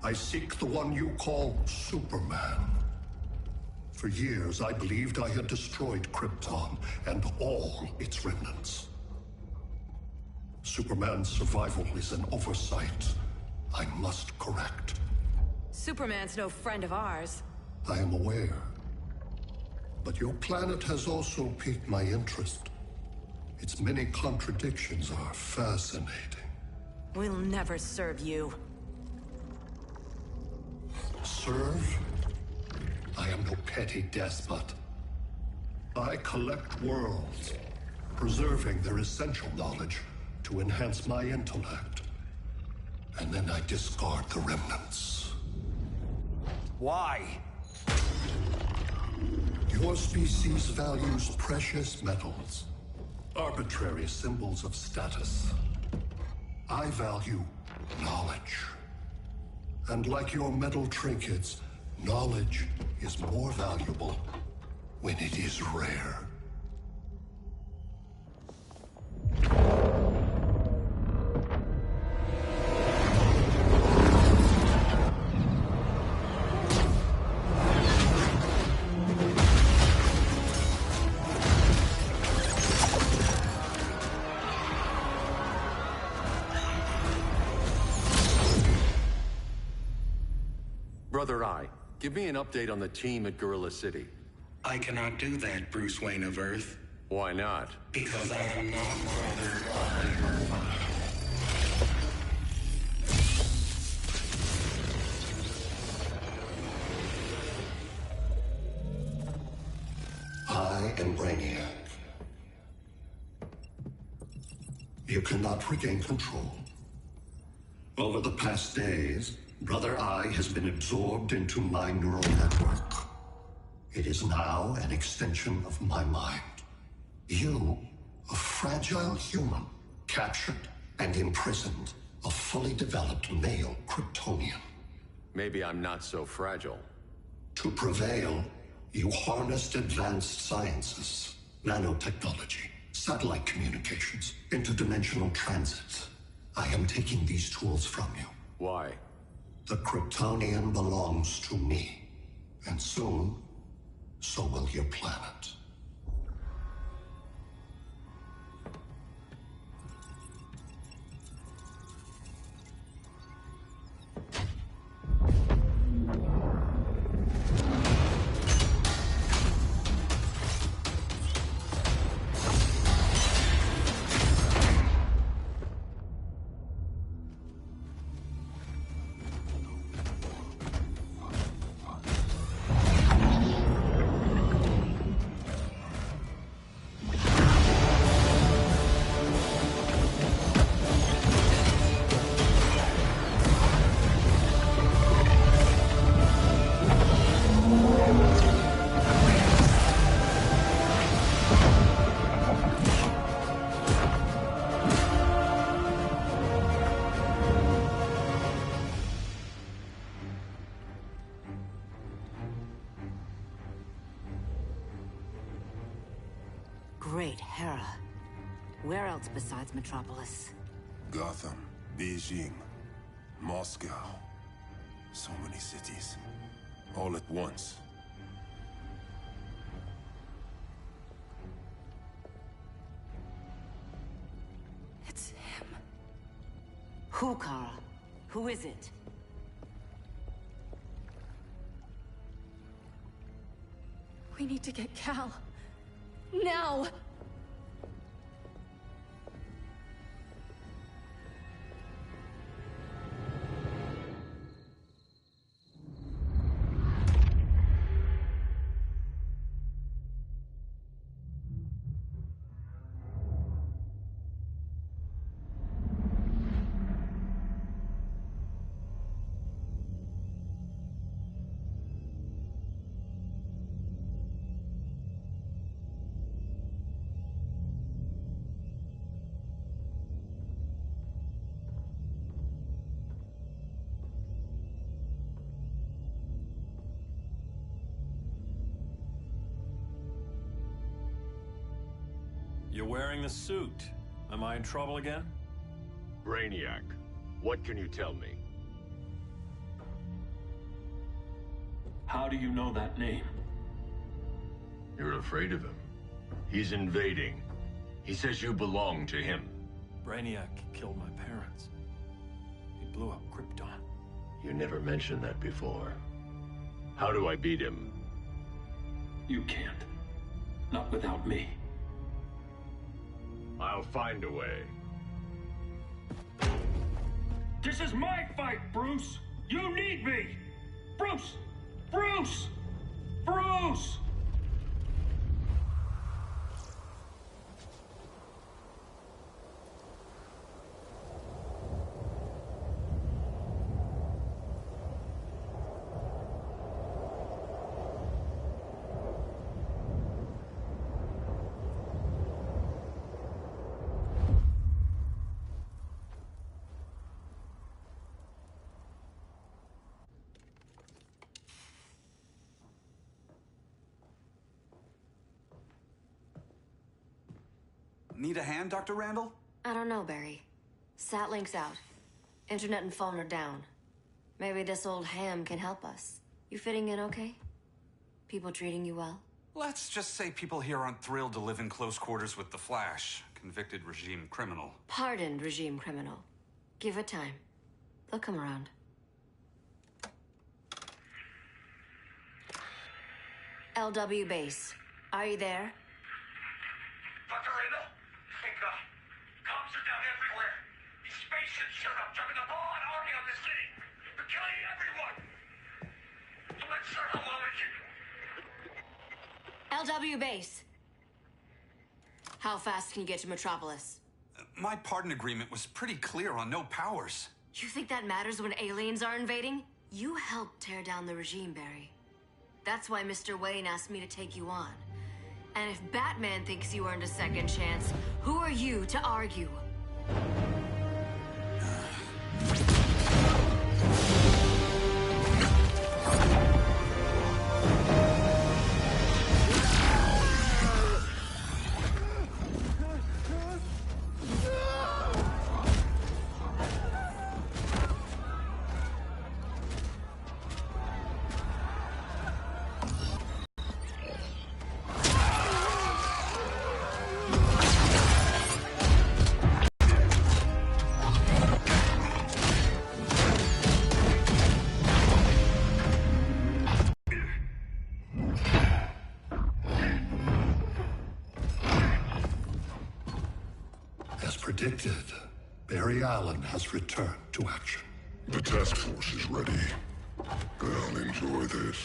Speaker 11: I seek the one you call Superman. For years, I believed I had destroyed Krypton and all its remnants. Superman's survival is an oversight I must correct.
Speaker 2: Superman's no friend of ours.
Speaker 11: I am aware. But your planet has also piqued my interest. Its many contradictions are fascinating.
Speaker 2: We'll never serve you.
Speaker 11: Serve? I am no petty despot. I collect worlds, preserving their essential knowledge to enhance my intellect. And then I discard the remnants.
Speaker 6: Why?
Speaker 11: Your species values precious metals, arbitrary symbols of status. I value knowledge. And like your metal trinkets, knowledge is more valuable when it is rare.
Speaker 3: Brother Eye, give me an update on the team at Gorilla City.
Speaker 15: I cannot do that, Bruce Wayne of Earth.
Speaker 3: Why not?
Speaker 15: Because I am not Brother Eye.
Speaker 11: I am Brainiac. You cannot regain control. Over the past days, Brother Eye has been absorbed into my neural network. It is now an extension of my mind. You, a fragile human, captured and imprisoned a fully developed male Kryptonian.
Speaker 3: Maybe I'm not so fragile.
Speaker 11: To prevail, you harnessed advanced sciences, nanotechnology, satellite communications, interdimensional transits. I am taking these tools from you.
Speaker 3: Why?
Speaker 11: The Kryptonian belongs to me. And soon, so will your planet.
Speaker 12: Great Hera. Where else besides Metropolis?
Speaker 13: Gotham, Beijing, Moscow. So many cities. All at once.
Speaker 2: It's him.
Speaker 12: Who, Kara? Who is it?
Speaker 1: We need to get Cal. Now!
Speaker 6: You're wearing the suit. Am I in trouble again?
Speaker 16: Brainiac, what can you tell me?
Speaker 6: How do you know that name?
Speaker 16: You're afraid of him. He's invading. He says you belong to him.
Speaker 6: Brainiac killed my parents. He blew up Krypton.
Speaker 16: You never mentioned that before. How do I beat him?
Speaker 6: You can't. Not without me.
Speaker 16: I'll find a way.
Speaker 6: This is my fight, Bruce! You need me! Bruce! Bruce! Bruce!
Speaker 17: Need a hand, Dr. Randall?
Speaker 12: I don't know, Barry. Satlink's out. Internet and phone are down. Maybe this old ham can help us. You fitting in okay? People treating you well?
Speaker 17: Let's just say people here aren't thrilled to live in close quarters with the Flash, convicted regime criminal.
Speaker 12: Pardoned regime criminal. Give it time. They'll come around. LW base. Are you there?
Speaker 7: Dr. Randall? Thank God. Cops are down everywhere. These spaceships showed up, dropping a ball and army on the city. They're killing everyone. So let's start a
Speaker 12: LW
Speaker 7: mission.
Speaker 12: base. How fast can you get to Metropolis?
Speaker 17: My pardon agreement was pretty clear on no powers.
Speaker 12: You think that matters when aliens are invading? You helped tear down the regime, Barry. That's why Mr. Wayne asked me to take you on. And if Batman thinks you earned a second chance, who are you to argue?
Speaker 11: Predicted, Barry Allen has returned to action.
Speaker 13: The task force is ready. I'll enjoy this.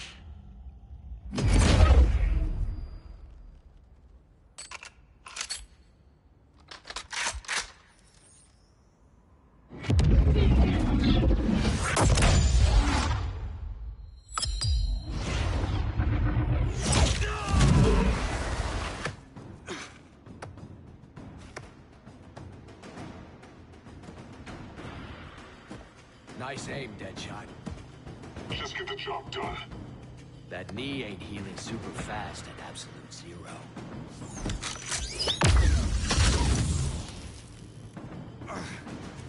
Speaker 4: Nice aim, Deadshot.
Speaker 13: Just get the job done.
Speaker 4: That knee ain't healing super fast at absolute zero.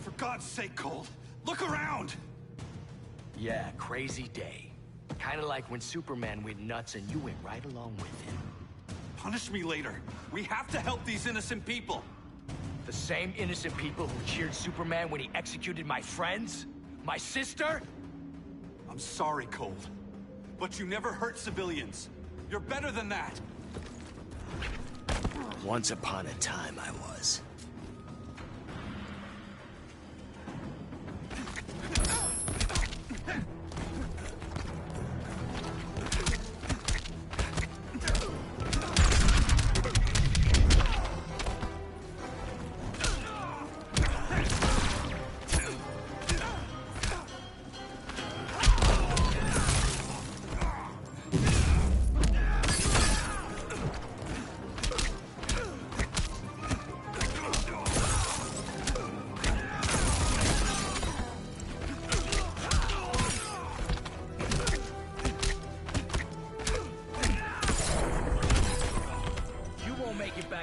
Speaker 17: For God's sake, Cole, look around!
Speaker 4: Yeah, crazy day. Kinda like when Superman went nuts and you went right along with him.
Speaker 17: Punish me later. We have to help these innocent people.
Speaker 4: The same innocent people who cheered Superman when he executed my friends? My sister?
Speaker 17: I'm sorry, Cole, but you never hurt civilians. You're better than that.
Speaker 4: Once upon a time, I was.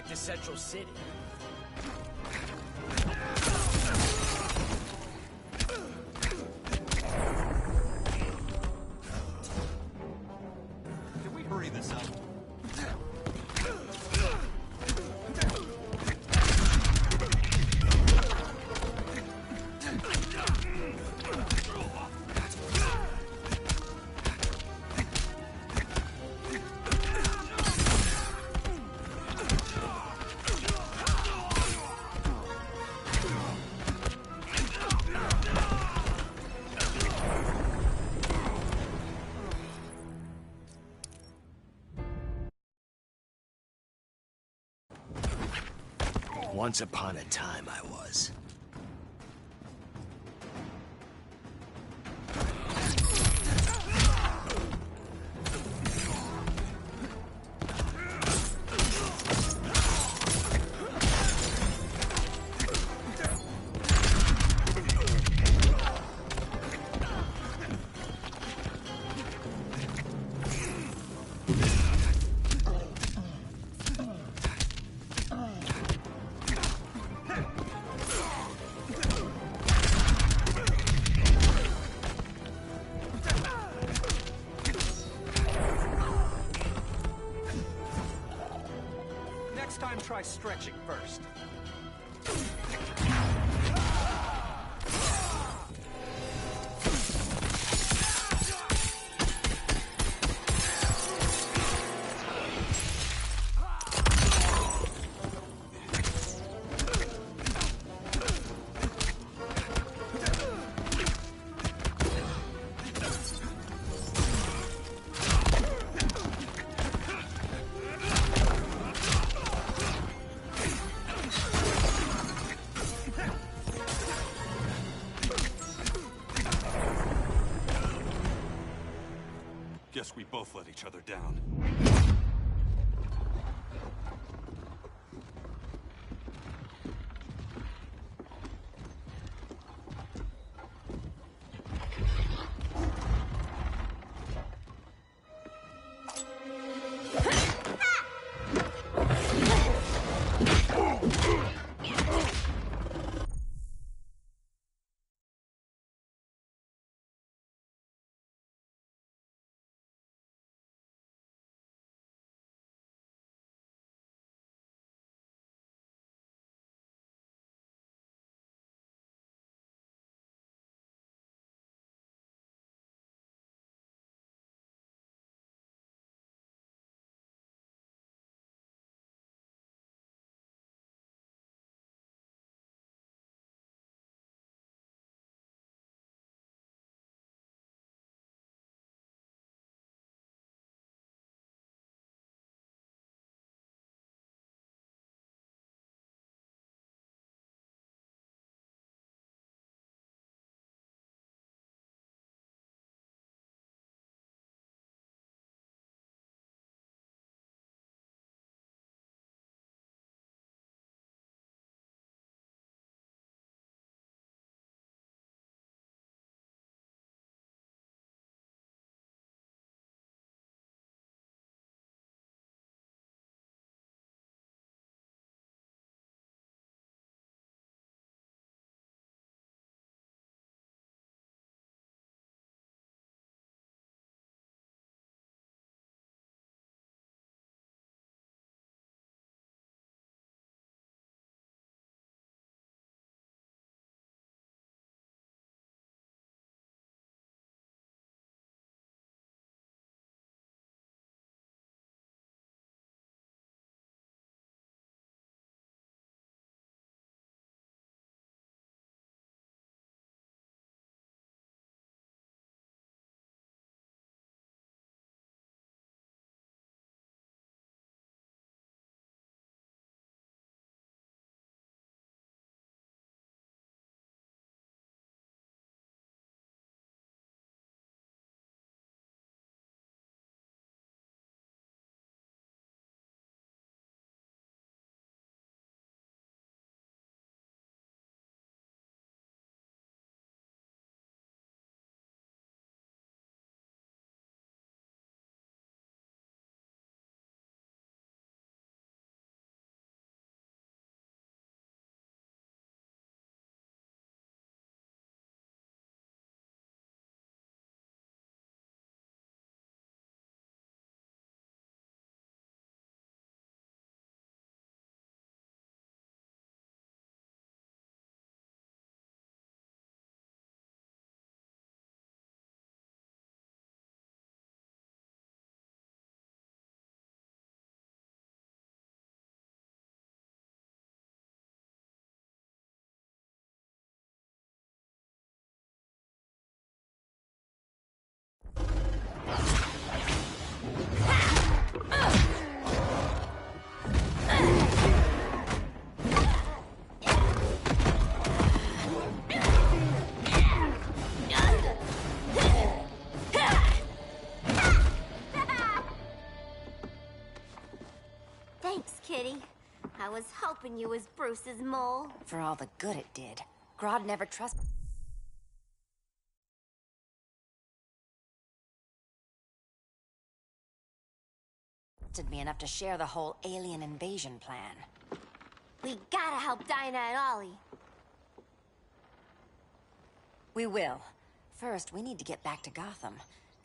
Speaker 4: To Central City.
Speaker 17: Can we hurry this up?
Speaker 18: Once upon a time, I was.
Speaker 17: Next time, try stretching first. Guess we both let each other down.
Speaker 10: I was hoping you was Bruce's mole.
Speaker 14: For all the good it did. Grodd never trusted me enough to share the whole alien invasion plan.
Speaker 10: We gotta help Dinah and Ollie.
Speaker 14: We will. First, we need to get back to Gotham,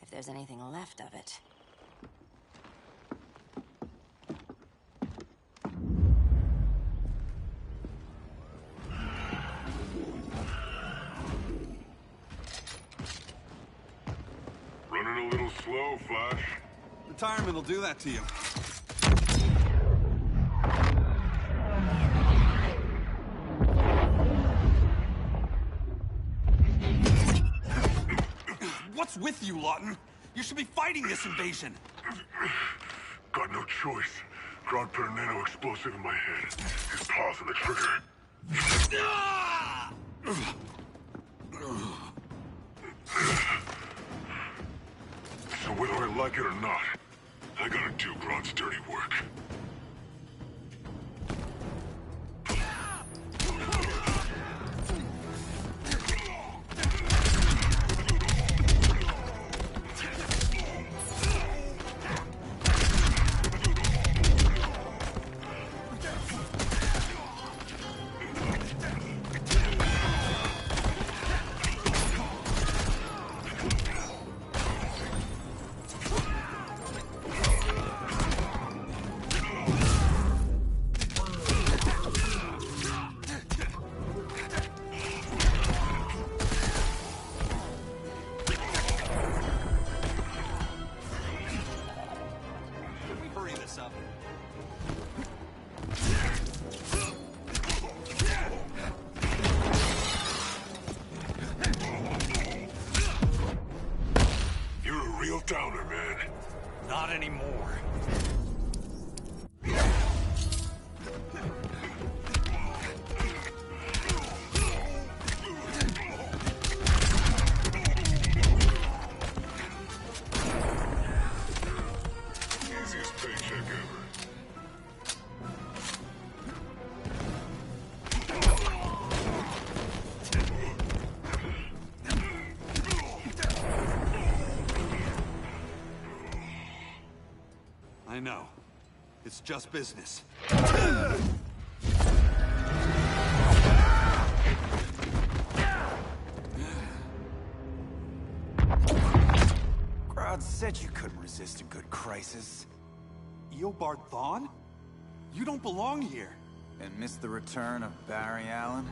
Speaker 14: if there's anything left of it.
Speaker 13: Running a little slow, Flash.
Speaker 17: Retirement will do that to you. What's with you, Lawton? You should be fighting this invasion.
Speaker 13: Got no choice. Grodd put a nano explosive in my head. His paws on the trigger. So whether I like it or not, I gotta do Grodd's dirty work. Downer, man.
Speaker 17: Not anymore.
Speaker 13: Easiest paycheck ever.
Speaker 17: I know. It's just business.
Speaker 19: Grodd said you couldn't resist a good crisis.
Speaker 17: Eobard Thawne? You don't belong here.
Speaker 19: And miss the return of Barry Allen?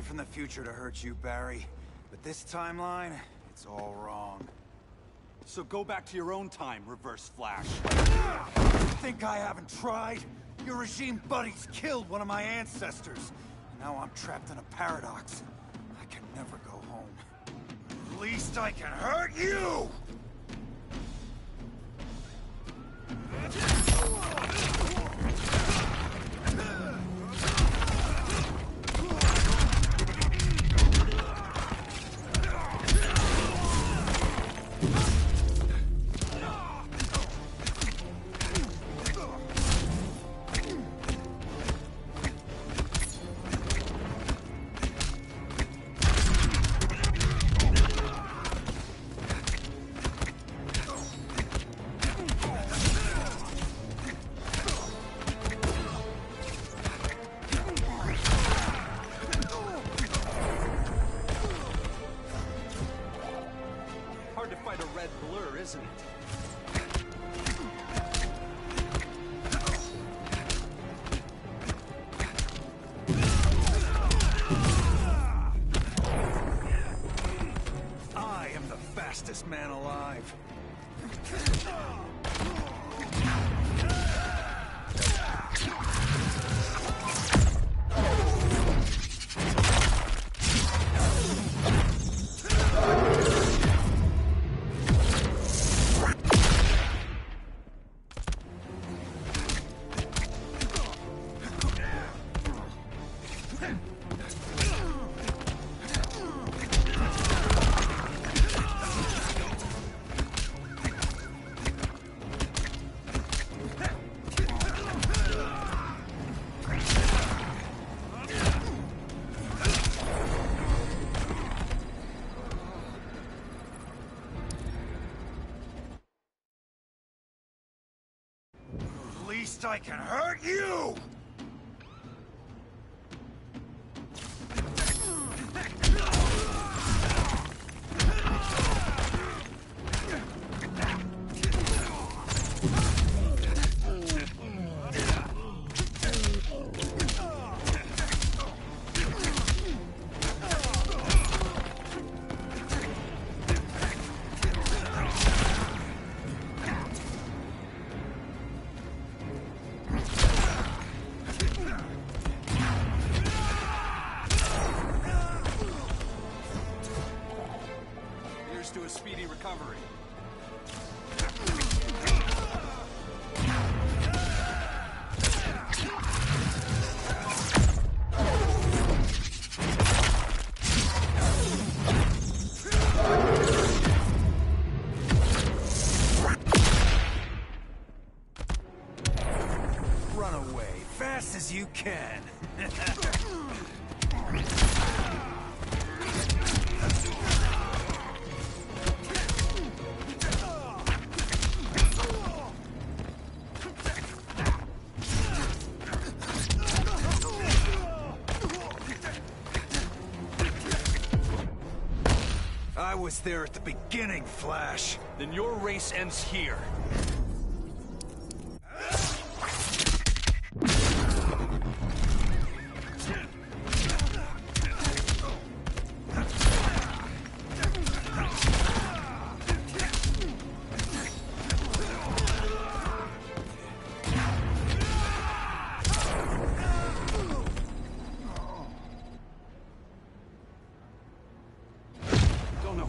Speaker 19: From the future to hurt you, Barry. But this timeline, it's all wrong.
Speaker 17: So go back to your own time, Reverse Flash.
Speaker 19: Think I haven't tried? Your regime buddies killed one of my ancestors. Now I'm trapped in a paradox. I can never go home. At least I can hurt you! I am the fastest man alive. Least I can hurt you! To a speedy recovery. Run away fast as you can. I was there at the beginning, Flash.
Speaker 17: Then your race ends here.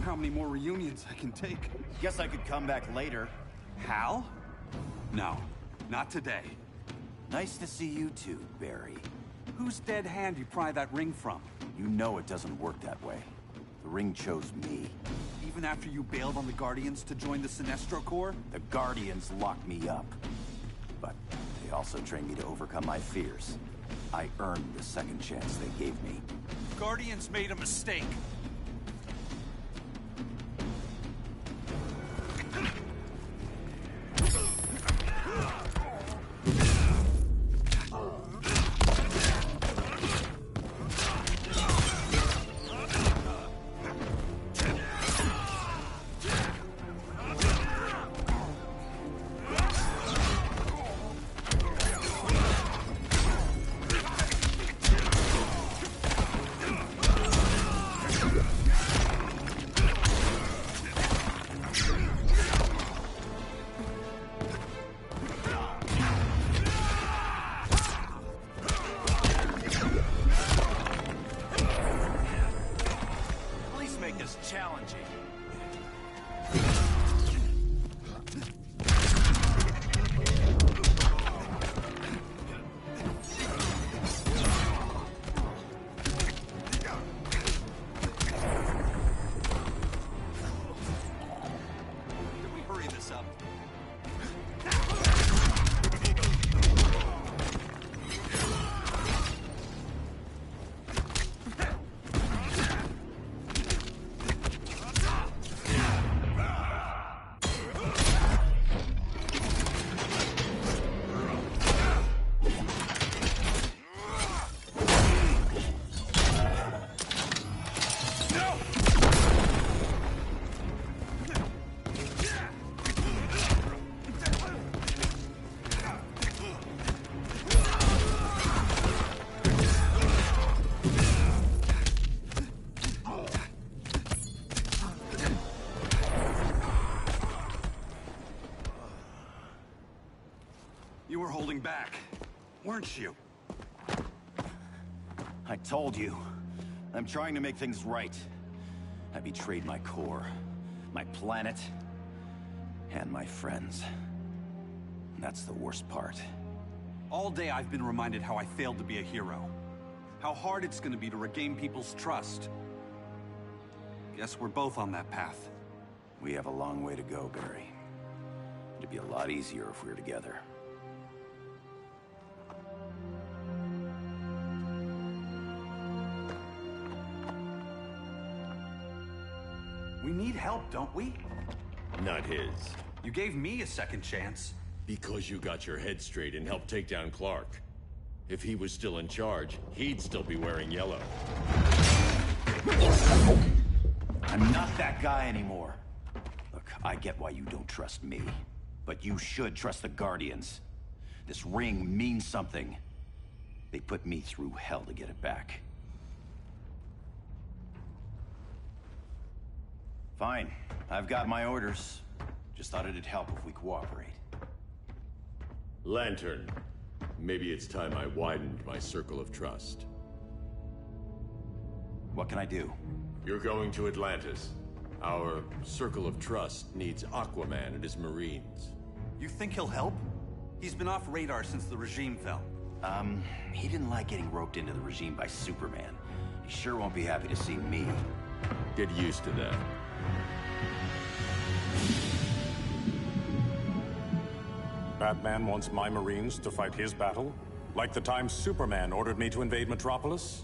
Speaker 17: How many more reunions I can take?
Speaker 20: Guess I could come back later.
Speaker 17: Hal? No, not today.
Speaker 20: Nice to see you too, Barry.
Speaker 17: Whose dead hand you pry that ring from?
Speaker 20: You know it doesn't work that way. The ring chose me.
Speaker 17: Even after you bailed on the Guardians to join the Sinestro Corps?
Speaker 20: The Guardians locked me up. But they also trained me to overcome my fears. I earned the second chance they gave me.
Speaker 17: Guardians made a mistake. You were holding back, weren't you?
Speaker 20: I told you. I'm trying to make things right. I betrayed my core, my planet, and my friends. That's the worst part.
Speaker 17: All day I've been reminded how I failed to be a hero. How hard it's gonna be to regain people's trust. Guess we're both on that path.
Speaker 20: We have a long way to go, Barry. It'd be a lot easier if we were together.
Speaker 17: We need help, don't we?
Speaker 3: Not his.
Speaker 17: You gave me a second chance.
Speaker 3: Because you got your head straight and helped take down Clark. If he was still in charge, he'd still be wearing yellow.
Speaker 20: I'm not that guy anymore. Look, I get why you don't trust me. But you should trust the Guardians. This ring means something. They put me through hell to get it back. Fine. I've got my orders. Just thought it'd help if we cooperate.
Speaker 3: Lantern. Maybe it's time I widened my circle of trust.
Speaker 20: What can I do?
Speaker 3: You're going to Atlantis. Our circle of trust needs Aquaman and his Marines.
Speaker 17: You think he'll help? He's been off radar since the regime fell.
Speaker 20: He didn't like getting roped into the regime by Superman. He sure won't be happy to see me.
Speaker 3: Get used to that.
Speaker 21: Batman wants my Marines to fight his battle? Like the time Superman ordered me to invade Metropolis?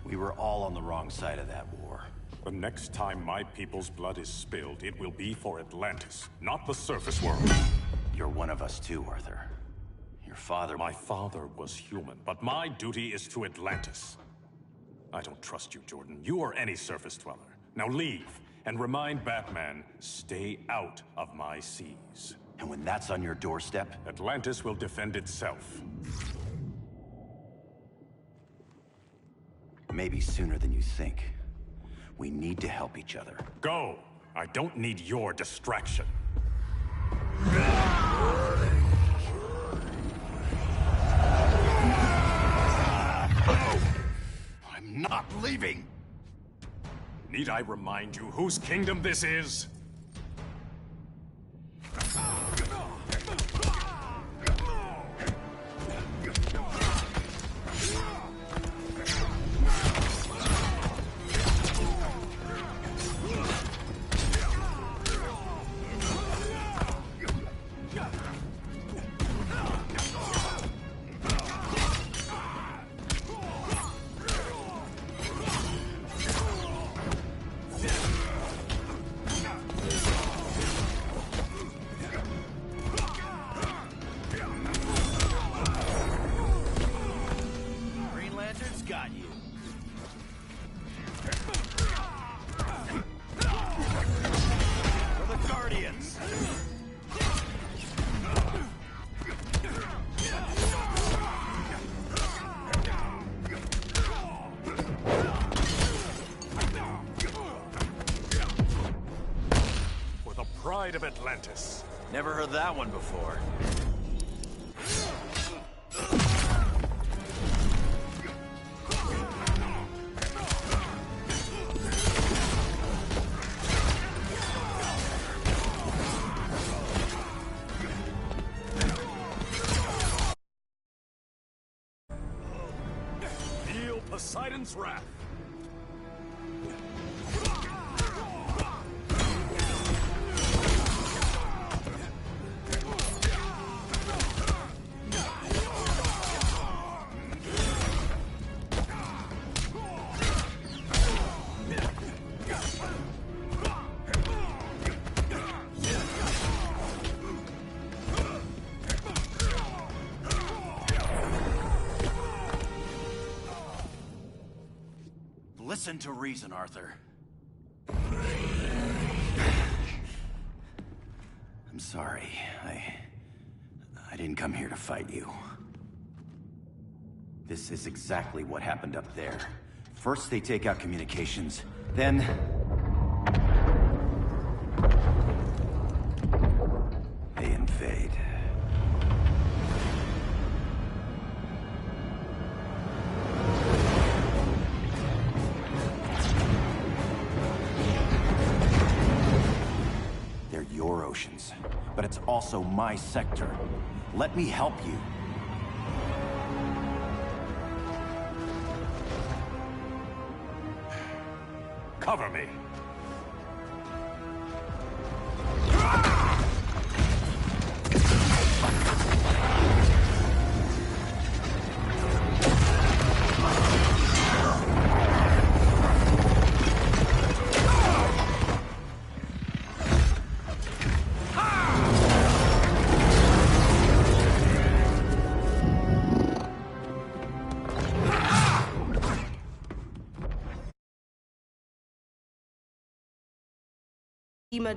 Speaker 20: We were all on the wrong side of that war.
Speaker 21: The next time my people's blood is spilled, it will be for Atlantis, not the surface world.
Speaker 20: You're one of us too, Arthur. Your father...
Speaker 21: My father was human, but my duty is to Atlantis. I don't trust you, Jordan. You or any surface dweller. Now leave, and remind Batman, stay out of my seas.
Speaker 20: And when that's on your doorstep?
Speaker 21: Atlantis will defend itself.
Speaker 20: Maybe sooner than you think. We need to help each other.
Speaker 21: Go! I don't need your distraction.
Speaker 20: I'm not leaving!
Speaker 21: Need I remind you whose kingdom this is? Of Atlantis.
Speaker 20: Never heard that one before.
Speaker 21: Feel Poseidon's wrath.
Speaker 20: Listen to reason, Arthur. I'm sorry. I didn't come here to fight you. This is exactly what happened up there. First they take out communications, then... they invade. also my sector. Let me help you.
Speaker 21: Cover me.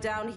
Speaker 8: Down